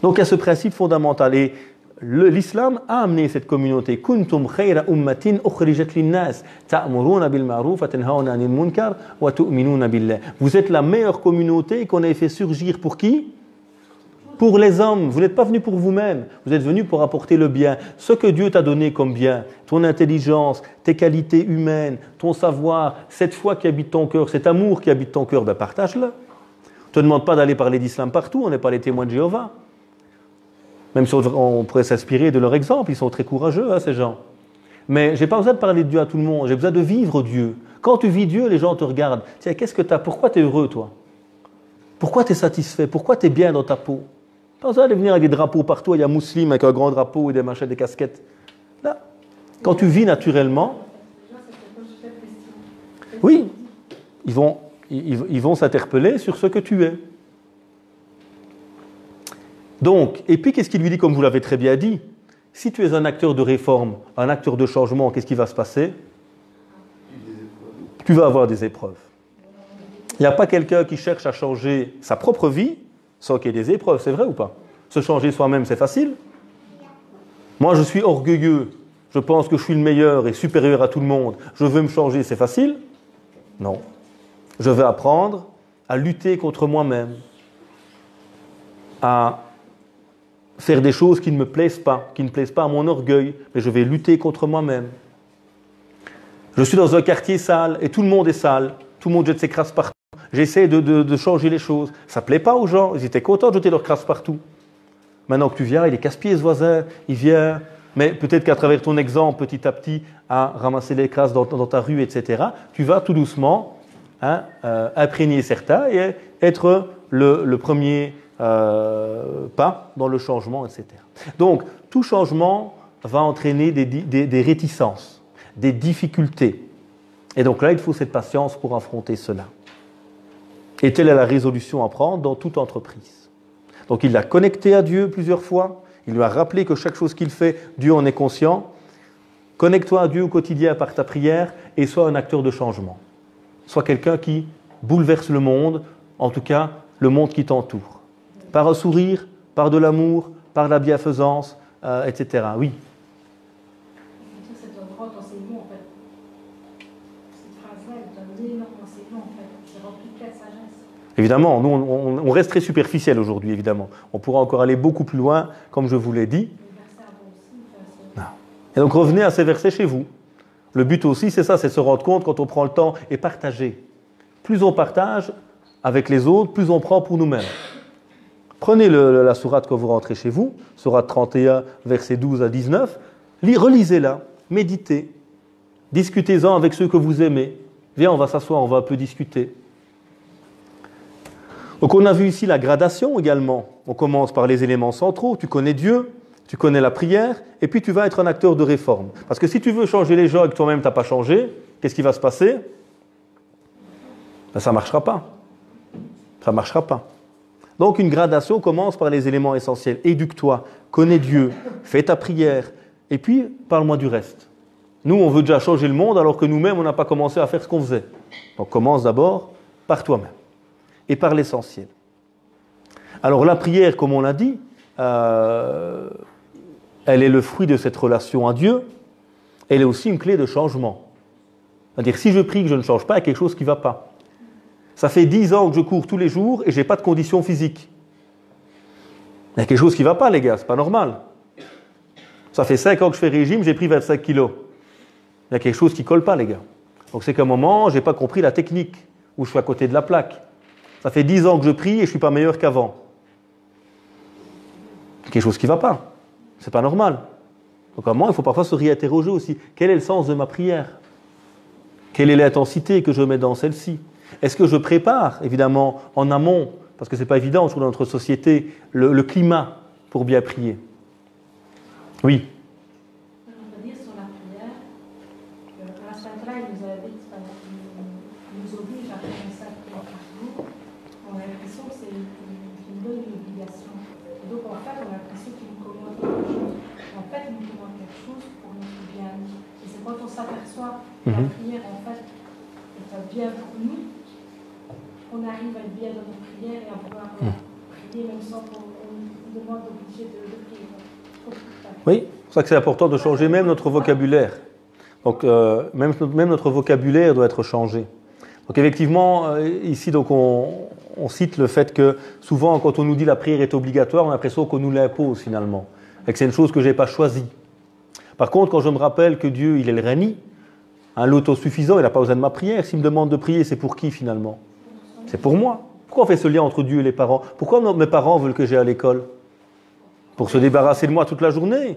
Donc il y a ce principe fondamental. Et l'islam a amené cette communauté. Kuntum khayra ummatin ukhrijat linnas ta'muruna bil ma'ruf wa tanhauna 'anil munkar wa tu'minuna billah. Vous êtes la meilleure communauté qu'on ait fait surgir pour qui? Pour les hommes. Vous n'êtes pas venus pour vous-même. Vous êtes venus pour apporter le bien. Ce que Dieu t'a donné comme bien, ton intelligence, tes qualités humaines, ton savoir, cette foi qui habite ton cœur, cet amour qui habite ton cœur, partage-le. On ne te demande pas d'aller parler d'islam partout. On n'est pas les témoins de Jéhovah. Même si on pourrait s'inspirer de leur exemple, ils sont très courageux, ces gens. Mais je n'ai pas besoin de parler de Dieu à tout le monde, j'ai besoin de vivre Dieu. Quand tu vis Dieu, les gens te regardent. Tiens, qu'est-ce que tu as? Pourquoi tu es heureux, toi? Pourquoi tu es satisfait? Pourquoi tu es bien dans ta peau? Pas besoin de venir avec des drapeaux partout, il y a musulman avec un grand drapeau et des machins, des casquettes. Là, quand tu vis naturellement, oui, ils vont s'interpeller sur ce que tu es. Donc, et puis qu'est-ce qu'il lui dit, comme vous l'avez très bien dit? Si tu es un acteur de réforme, un acteur de changement, qu'est-ce qui va se passer? Tu vas avoir des épreuves. Il n'y a pas quelqu'un qui cherche à changer sa propre vie sans qu'il y ait des épreuves, c'est vrai ou pas? Se changer soi-même, c'est facile? Moi, je suis orgueilleux, je pense que je suis le meilleur et supérieur à tout le monde, je veux me changer, c'est facile? Non. Je vais apprendre à lutter contre moi-même, à faire des choses qui ne me plaisent pas, qui ne plaisent pas à mon orgueil, mais je vais lutter contre moi-même. Je suis dans un quartier sale et tout le monde est sale, tout le monde jette ses crasses partout. J'essaie de changer les choses. Ça ne plaît pas aux gens, ils étaient contents de jeter leurs crasses partout. Maintenant que tu viens, il est casse-pied ce voisin, il vient, mais peut-être qu'à travers ton exemple, petit à petit, à ramasser les crasses dans ta rue, etc., tu vas tout doucement imprégner certains et être le premier pas dans le changement, etc. Donc, tout changement va entraîner des réticences, des difficultés. Et donc là, il faut cette patience pour affronter cela. Et telle est la résolution à prendre dans toute entreprise. Donc il l'a connecté à Dieu plusieurs fois, il lui a rappelé que chaque chose qu'il fait, Dieu en est conscient. Connecte-toi à Dieu au quotidien par ta prière et sois un acteur de changement. Sois quelqu'un qui bouleverse le monde, en tout cas le monde qui t'entoure. Par un sourire, par de l'amour, par la bienfaisance, etc. Oui. C'est un grand enseignement en fait. Cette phrase-là est un énorme enseignement en fait. C'est rempli de sagesse. Évidemment, nous on reste très superficiel aujourd'hui, évidemment. On pourra encore aller beaucoup plus loin, comme je vous l'ai dit. Et donc revenez à ces versets chez vous. Le but aussi, c'est ça, c'est se rendre compte quand on prend le temps et partager. Plus on partage avec les autres, plus on prend pour nous-mêmes. Prenez la sourate quand vous rentrez chez vous, sourate 31, versets 12 à 19, relisez-la, méditez, discutez-en avec ceux que vous aimez. Viens, on va s'asseoir, on va un peu discuter. Donc on a vu ici la gradation également. On commence par les éléments centraux, tu connais Dieu, tu connais la prière, et puis tu vas être un acteur de réforme. Parce que si tu veux changer les gens et que toi-même tu n'as pas changé, qu'est-ce qui va se passer? Ben, ça ne marchera pas. Ça ne marchera pas. Donc une gradation commence par les éléments essentiels. Éduque-toi, connais Dieu, fais ta prière, et puis parle-moi du reste. Nous, on veut déjà changer le monde alors que nous-mêmes, on n'a pas commencé à faire ce qu'on faisait. Donc commence d'abord par toi-même et par l'essentiel. Alors la prière, comme on l'a dit, elle est le fruit de cette relation à Dieu. Elle est aussi une clé de changement. C'est-à-dire, si je prie que je ne change pas, il y a quelque chose qui ne va pas. Ça fait 10 ans que je cours tous les jours et je n'ai pas de condition physique. Il y a quelque chose qui ne va pas, les gars, c'est pas normal. Ça fait 5 ans que je fais régime, j'ai pris 25 kilos. Il y a quelque chose qui ne colle pas, les gars. Donc c'est qu'à un moment, je n'ai pas compris la technique, où je suis à côté de la plaque. Ça fait 10 ans que je prie et je ne suis pas meilleur qu'avant. Il y a quelque chose qui ne va pas. C'est pas normal. Donc à un moment, il faut parfois se réinterroger aussi. Quel est le sens de ma prière? Quelle est l'intensité que je mets dans celle-ci? Est-ce que je prépare, évidemment, en amont, parce que ce n'est pas évident dans notre société, le climat pour bien prier? Oui. On peut dire sur la prière, la Sainte là, il nous invite, il nous oblige à faire un saint prière par jour. On a l'impression que c'est une bonne obligation. Et donc en fait, on a l'impression qu'il nous commande quelque chose. En fait, il nous commande quelque chose pour notre bien. Et c'est quand on s'aperçoit que la prière, en fait, est bien pour nous, qu'on arrive à être bien dans nos prières et à pouvoir prier même sans qu'on nous demande d'obliger de prier. Oui, c'est pour ça que c'est important de changer même notre vocabulaire. Donc même notre vocabulaire doit être changé. Donc effectivement, ici donc on cite le fait que souvent quand on nous dit la prière est obligatoire, on a l'impression qu'on nous l'impose finalement, et que c'est une chose que je n'ai pas choisie. Par contre, quand je me rappelle que Dieu, il est le Rani, l'autosuffisant, il n'a pas besoin de ma prière. S'il me demande de prier, c'est pour qui finalement? C'est pour moi. Pourquoi on fait ce lien entre Dieu et les parents? Pourquoi mes parents veulent que j'aille à l'école? Pour se débarrasser de moi toute la journée?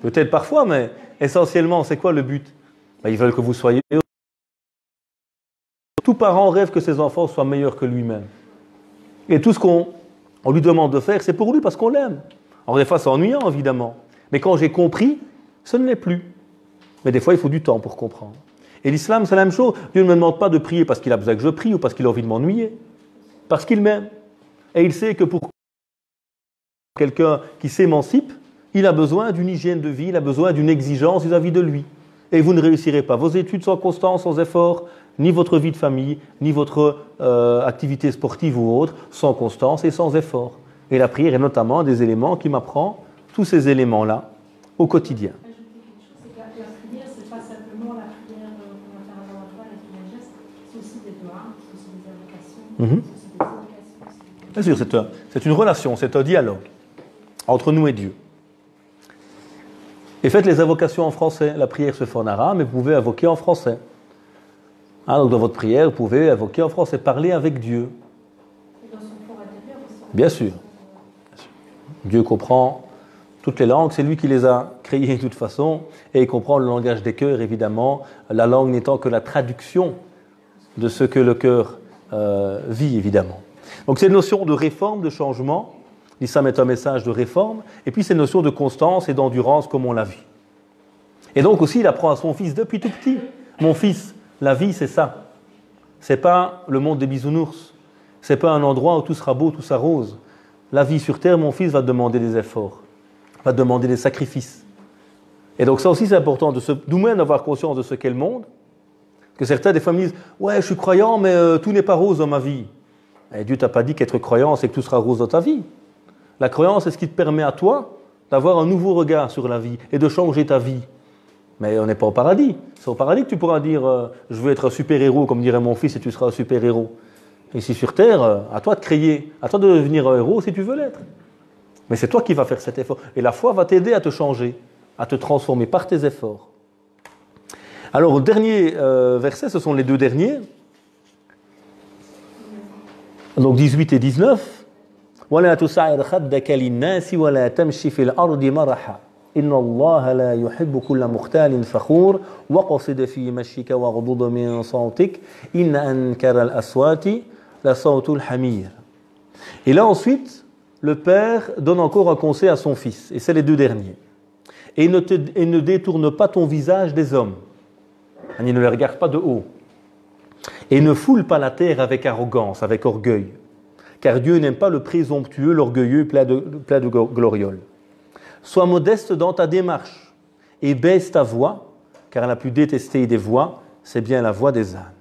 Peut-être parfois, mais essentiellement, c'est quoi le but? Ils veulent que vous soyez heureux. Tout parent rêve que ses enfants soient meilleurs que lui-même. Et tout ce qu'on lui demande de faire, c'est pour lui parce qu'on l'aime. Alors des fois, c'est ennuyant, évidemment. Mais quand j'ai compris, ce ne l'est plus. Mais des fois, il faut du temps pour comprendre. Et l'islam, c'est la même chose. Dieu ne me demande pas de prier parce qu'il a besoin que je prie ou parce qu'il a envie de m'ennuyer. Parce qu'il m'aime. Et il sait que pour quelqu'un qui s'émancipe, il a besoin d'une hygiène de vie, il a besoin d'une exigence vis-à-vis de lui. Et vous ne réussirez pas vos études sans constance, sans effort, ni votre vie de famille, ni votre activité sportive ou autre, sans constance et sans effort. Et la prière est notamment un des éléments qui m'apprend tous ces éléments-là au quotidien. C'est que la prière, ce n'est pas simplement la prière qu'on va faire avant la toile et tous les gestes, c'est aussi des doigts, c'est aussi des invocations, c'est aussi des évocations. Bien sûr, c'est une relation, c'est un dialogue entre nous et Dieu. Et faites les invocations en français. La prière se fait en arabe, mais vous pouvez invoquer en français. Donc dans votre prière, vous pouvez invoquer en français, parler avec Dieu. Et dans son fort intérieur aussi. Bien sûr. Dieu comprend toutes les langues, c'est lui qui les a créées de toute façon, et il comprend le langage des cœurs, évidemment, la langue n'étant que la traduction de ce que le cœur vit, évidemment. Donc cette notion de réforme, de changement, l'islam est un message de réforme, et puis cette notion de constance et d'endurance comme on l'a vu. Et donc aussi il apprend à son fils depuis tout petit, mon fils, la vie c'est ça. C'est pas le monde des bisounours, c'est pas un endroit où tout sera beau, tout sera rose. La vie sur terre, mon fils, va te demander des efforts, va te demander des sacrifices. Et donc ça aussi c'est important de nous-mêmes d'avoir conscience de ce qu'est le monde. Que certains des fois me disent « Ouais, je suis croyant, mais tout n'est pas rose dans ma vie. » Et Dieu t'a pas dit qu'être croyant, c'est que tout sera rose dans ta vie. La croyance, c'est ce qui te permet à toi d'avoir un nouveau regard sur la vie et de changer ta vie. Mais on n'est pas au paradis. C'est au paradis que tu pourras dire « Je veux être un super-héros, comme dirait mon fils, et tu seras un super-héros. » Ici sur terre, à toi de créer, à toi de devenir un héros si tu veux l'être. Mais c'est toi qui vas faire cet effort. Et la foi va t'aider à te changer, à te transformer par tes efforts. Alors, au dernier verset, ce sont les deux derniers. Donc 18 et 19. وَلَا تُسَعِرْ خَدَّكَ لِلنَّاسِ وَلَا تَمْشِ فِي الْأَرْضِ مَرَحًا إِنَّ اللَّهَ لَا يُحِبُّ كُلَّ مُخْتَالٍ فَخُورٍ وَقَصِدْ فِي مَشْيِكَ وَاغْضُضْ مِنْ صَوْتِكَ إِنَّ أَنْكَرَ الْأَصْوَاتِ لَصَوْتُ الْحَمِيرِ. Et là ensuite, le père donne encore un conseil à son fils, et c'est les deux derniers. Et ne détourne pas ton visage des hommes. Il ne les regarde pas de haut. Et ne foule pas la terre avec arrogance, avec orgueil. Car Dieu n'aime pas le présomptueux, l'orgueilleux, plein de glorioles. Sois modeste dans ta démarche et baisse ta voix, car la plus détestée des voix, c'est bien la voix des ânes.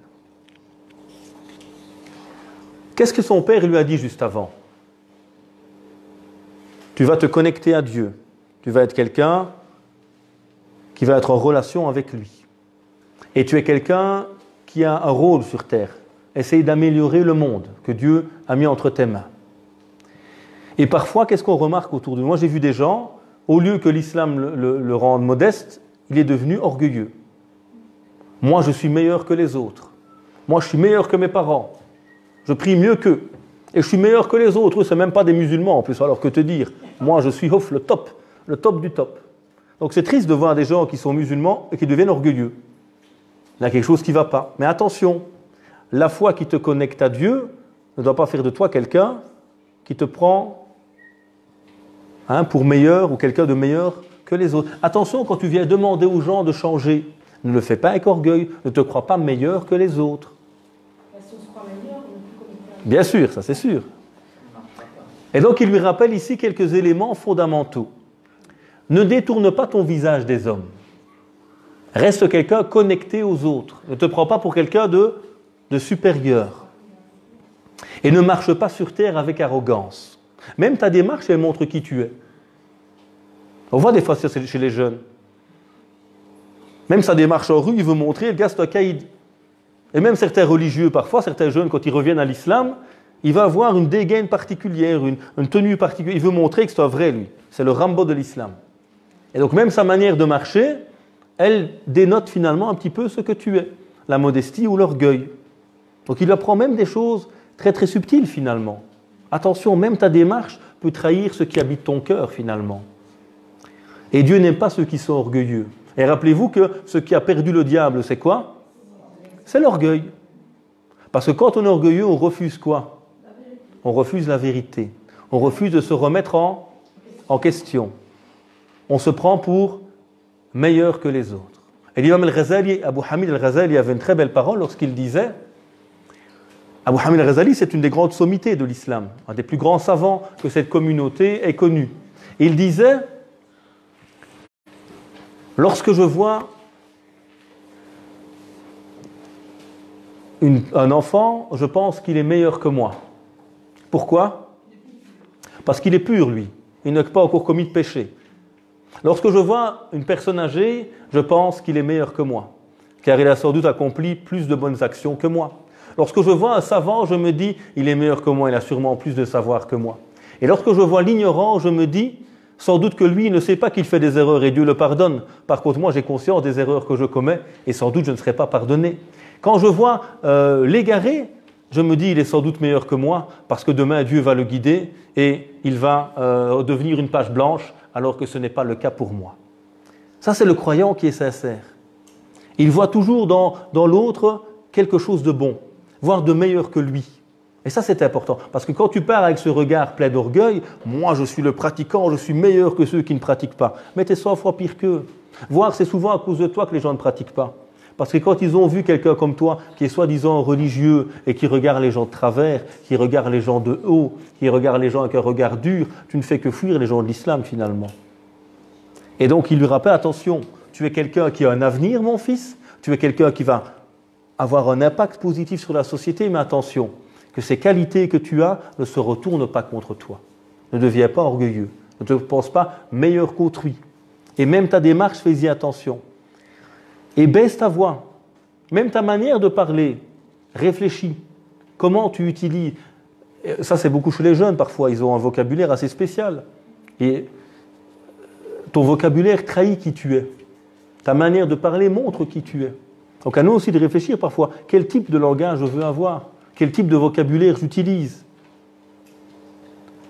Qu'est-ce que son père lui a dit juste avant? Tu vas te connecter à Dieu. Tu vas être quelqu'un qui va être en relation avec lui. Et tu es quelqu'un qui a un rôle sur terre. Essaye d'améliorer le monde que Dieu a mis entre tes mains. Et parfois, qu'est-ce qu'on remarque autour de nous? Moi, j'ai vu des gens, au lieu que l'islam le rende modeste, il est devenu orgueilleux. Moi, je suis meilleur que les autres. Moi, je suis meilleur que mes parents. Je prie mieux qu'eux. Et je suis meilleur que les autres. Eux, ce n'est même pas des musulmans en plus. Alors que te dire? Moi, je suis le top du top. Donc c'est triste de voir des gens qui sont musulmans et qui deviennent orgueilleux. Il y a quelque chose qui ne va pas. Mais attention, la foi qui te connecte à Dieu ne doit pas faire de toi quelqu'un qui te prend pour meilleur ou quelqu'un de meilleur que les autres. Attention, quand tu viens demander aux gens de changer, ne le fais pas avec orgueil, ne te crois pas meilleur que les autres. Si on se croit meilleur, on est plus connecté. Bien sûr, ça c'est sûr. Et donc il lui rappelle ici quelques éléments fondamentaux. Ne détourne pas ton visage des hommes. Reste quelqu'un connecté aux autres. Ne te prends pas pour quelqu'un de supérieur. Et ne marche pas sur terre avec arrogance. Même ta démarche, elle montre qui tu es. On voit des fois ça chez les jeunes. Même sa démarche en rue, il veut montrer, le gars c'est un caïd. Et même certains religieux, parfois, certains jeunes, quand ils reviennent à l'islam, il va avoir une dégaine particulière, une tenue particulière. Il veut montrer que c'est un vrai, lui. C'est le Rambo de l'islam. Et donc même sa manière de marcher, elle dénote finalement un petit peu ce que tu es. La modestie ou l'orgueil. Donc il apprend même des choses très très subtiles finalement. Attention, même ta démarche peut trahir ce qui habite ton cœur finalement. Et Dieu n'aime pas ceux qui sont orgueilleux. Et rappelez-vous que ce qui a perdu le diable, c'est quoi? C'est l'orgueil. Parce que quand on est orgueilleux, on refuse quoi? On refuse la vérité. On refuse de se remettre en question. On se prend pour meilleur que les autres. Et l'imam al-Ghazali, Abu Hamid al-Ghazali avait une très belle parole lorsqu'il disait, Abu Hamid al-Ghazali, c'est une des grandes sommités de l'islam, un des plus grands savants que cette communauté ait connu. Et il disait, lorsque je vois un enfant, je pense qu'il est meilleur que moi. Pourquoi? Parce qu'il est pur, lui. Il n'a pas encore commis de péché. Lorsque je vois une personne âgée, je pense qu'il est meilleur que moi, car il a sans doute accompli plus de bonnes actions que moi. Lorsque je vois un savant, je me dis, il est meilleur que moi, il a sûrement plus de savoir que moi. Et lorsque je vois l'ignorant, je me dis, sans doute que lui, il ne sait pas qu'il fait des erreurs et Dieu le pardonne. Par contre, moi, j'ai conscience des erreurs que je commets et sans doute je ne serai pas pardonné. Quand je vois l'égaré, je me dis, il est sans doute meilleur que moi parce que demain, Dieu va le guider et il va devenir une page blanche alors que ce n'est pas le cas pour moi. Ça, c'est le croyant qui est sincère. Il voit toujours dans l'autre quelque chose de bon, voire de meilleur que lui. Et ça, c'est important. Parce que quand tu pars avec ce regard plein d'orgueil, moi, je suis le pratiquant, je suis meilleur que ceux qui ne pratiquent pas. Mais tu es 100 fois pire qu'eux. Voire, c'est souvent à cause de toi que les gens ne pratiquent pas. Parce que quand ils ont vu quelqu'un comme toi, qui est soi-disant religieux et qui regarde les gens de travers, qui regarde les gens de haut, qui regarde les gens avec un regard dur, tu ne fais que fuir les gens de l'islam finalement. Et donc, il lui rappelle, attention, tu es quelqu'un qui a un avenir, mon fils, tu es quelqu'un qui va avoir un impact positif sur la société, mais attention, que ces qualités que tu as ne se retournent pas contre toi. Ne deviens pas orgueilleux, ne te pense pas meilleur qu'autrui. Et même ta démarche, fais-y attention. Et baisse ta voix, même ta manière de parler, réfléchis. Comment tu utilises. Ça, c'est beaucoup chez les jeunes parfois, ils ont un vocabulaire assez spécial. Et ton vocabulaire trahit qui tu es. Ta manière de parler montre qui tu es. Donc à nous aussi de réfléchir parfois, quel type de langage je veux avoir, quel type de vocabulaire j'utilise.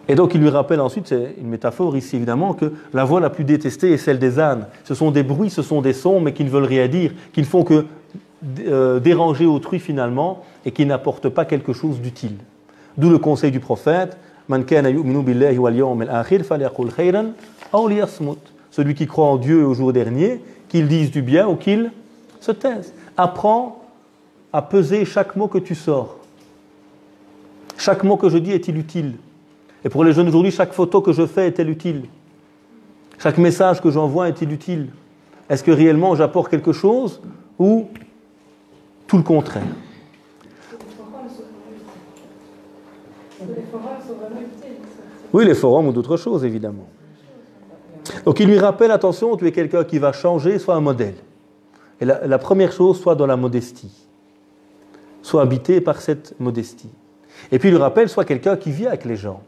Et donc il lui rappelle ensuite, c'est une métaphore ici évidemment, que la voix la plus détestée est celle des ânes. Ce sont des bruits, ce sont des sons, mais qui ne veulent rien dire, qui ne font que déranger autrui finalement, et qui n'apportent pas quelque chose d'utile. D'où le conseil du prophète, Man kana yu'minu billahi wal yawmil akhir falyaqul khayran aw liyasmut. Celui qui croit en Dieu et au jour dernier, qu'il dise du bien ou qu'il se taise. Apprends à peser chaque mot que tu sors. Chaque mot que je dis est-il utile? Et pour les jeunes aujourd'hui, chaque photo que je fais est-elle utile? Chaque message que j'envoie est-il utile? Est-ce que réellement j'apporte quelque chose ou tout le contraire? Oui, les forums ou d'autres choses, évidemment. Donc il lui rappelle, attention, tu es quelqu'un qui va changer, sois un modèle. Et la première chose, sois dans la modestie. Sois habité par cette modestie. Et puis il lui rappelle, sois quelqu'un qui vit avec les gens.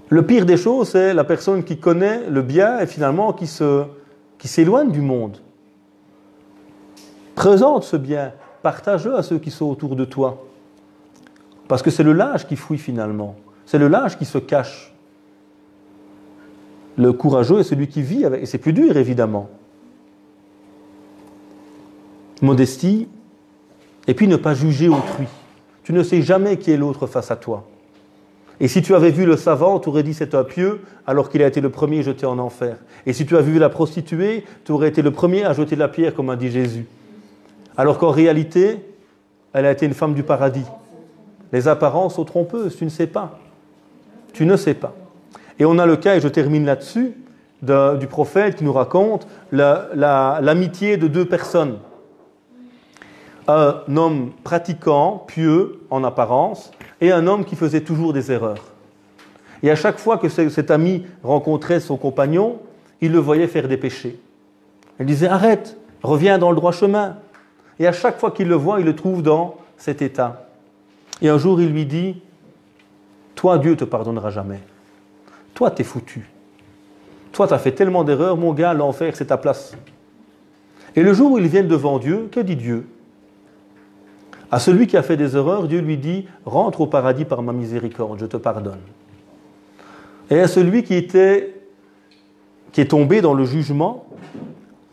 Le pire des choses, c'est la personne qui connaît le bien et finalement qui s'éloigne du monde. Présente ce bien, partage-le à ceux qui sont autour de toi. Parce que c'est le lâche qui fuit finalement. C'est le lâche qui se cache. Le courageux est celui qui vit avec. Et c'est plus dur, évidemment. Modestie. Et puis ne pas juger autrui. Tu ne sais jamais qui est l'autre face à toi. Et si tu avais vu le savant, tu aurais dit c'est un pieux, alors qu'il a été le premier jeté en enfer. Et si tu as vu la prostituée, tu aurais été le premier à jeter la pierre, comme a dit Jésus. Alors qu'en réalité, elle a été une femme du paradis. Les apparences sont trompeuses, tu ne sais pas. Tu ne sais pas. Et on a le cas, et je termine là-dessus, du prophète qui nous raconte l'amitié de deux personnes. Un homme pratiquant, pieux en apparence, et un homme qui faisait toujours des erreurs. Et à chaque fois que cet ami rencontrait son compagnon, il le voyait faire des péchés. Il disait « Arrête, reviens dans le droit chemin ». Et à chaque fois qu'il le voit, il le trouve dans cet état. Et un jour, il lui dit « Toi, Dieu ne te pardonnera jamais. Toi, t'es foutu. Toi, tu as fait tellement d'erreurs, mon gars, l'enfer, c'est ta place. » Et le jour où ils viennent devant Dieu, que dit Dieu ? À celui qui a fait des erreurs, Dieu lui dit « Rentre au paradis par ma miséricorde, je te pardonne. » Et à celui qui est tombé dans le jugement,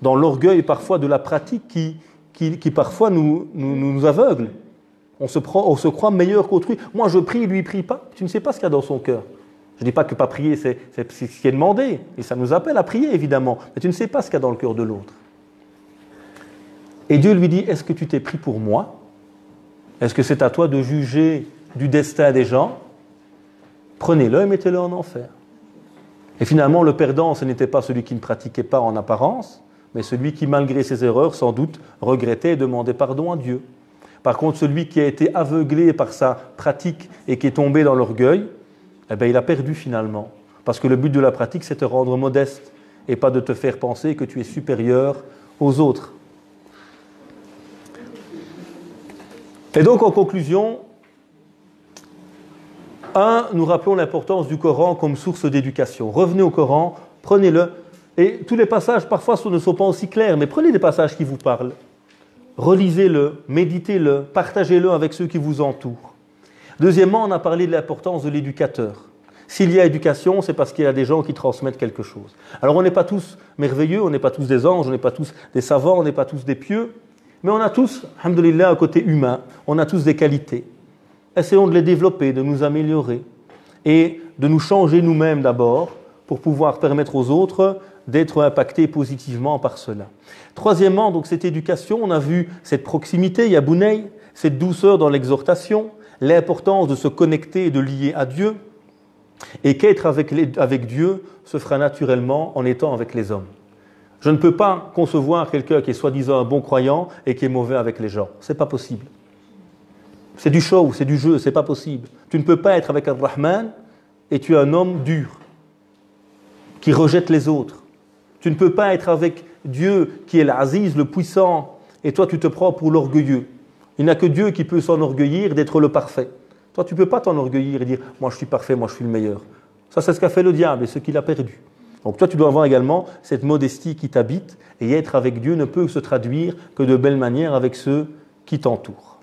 dans l'orgueil parfois de la pratique qui parfois nous aveugle. On se croit meilleur qu'autrui. Moi je prie, lui il ne prie pas. Tu ne sais pas ce qu'il y a dans son cœur. Je ne dis pas que pas prier c'est ce qui est demandé. Et ça nous appelle à prier évidemment. Mais tu ne sais pas ce qu'il y a dans le cœur de l'autre. Et Dieu lui dit « Est-ce que tu t'es pris pour moi ? Est-ce que c'est à toi de juger du destin des gens ? Prenez-le et mettez-le en enfer. » Et finalement, le perdant, ce n'était pas celui qui ne pratiquait pas en apparence, mais celui qui, malgré ses erreurs, sans doute, regrettait et demandait pardon à Dieu. Par contre, celui qui a été aveuglé par sa pratique et qui est tombé dans l'orgueil, eh bien, il a perdu finalement. Parce que le but de la pratique, c'est de te rendre modeste et pas de te faire penser que tu es supérieur aux autres. Et donc, en conclusion, nous rappelons l'importance du Coran comme source d'éducation. Revenez au Coran, prenez-le. Et tous les passages, parfois, ne sont pas aussi clairs, mais prenez des passages qui vous parlent. Relisez-le, méditez-le, partagez-le avec ceux qui vous entourent. Deuxièmement, on a parlé de l'importance de l'éducateur. S'il y a éducation, c'est parce qu'il y a des gens qui transmettent quelque chose. Alors, on n'est pas tous merveilleux, on n'est pas tous des anges, on n'est pas tous des savants, on n'est pas tous des pieux, mais on a tous, alhamdoulilah, un côté humain, on a tous des qualités. essayons de les développer, de nous améliorer et de nous changer nous-mêmes d'abord pour pouvoir permettre aux autres d'être impactés positivement par cela. Troisièmement, donc cette éducation, on a vu cette proximité, Yabounay, cette douceur dans l'exhortation, l'importance de se connecter et de lier à Dieu, et qu'être avec Dieu se fera naturellement en étant avec les hommes. Je ne peux pas concevoir quelqu'un qui est soi-disant un bon croyant et qui est mauvais avec les gens. C'est pas possible. C'est du show, c'est du jeu, c'est pas possible. Tu ne peux pas être avec Ar-Rahman et tu es un homme dur, qui rejette les autres. Tu ne peux pas être avec Dieu qui est l'Aziz, le puissant, et toi tu te prends pour l'orgueilleux. Il n'y a que Dieu qui peut s'enorgueillir d'être le parfait. Toi tu ne peux pas t'enorgueillir et dire « moi je suis parfait, moi je suis le meilleur ». Ça c'est ce qu'a fait le diable et ce qu'il a perdu. Donc toi tu dois avoir également cette modestie qui t'habite, et être avec Dieu ne peut se traduire que de belle manière avec ceux qui t'entourent.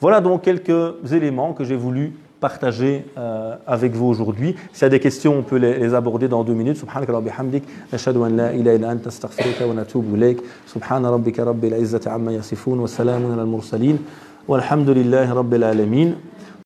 Voilà donc quelques éléments que j'ai voulu partager avec vous aujourd'hui. S'il y a des questions, on peut les aborder dans 2 minutes. Subhanaka rabbi hamdik, nashhadu an la ilaha illa anta, astaghfiruka wa natubu ilayk. Subhana rabbika rabbil izzati amma yasifun, wa salamun alal mursalin, walhamdulillahi rabbil alamin.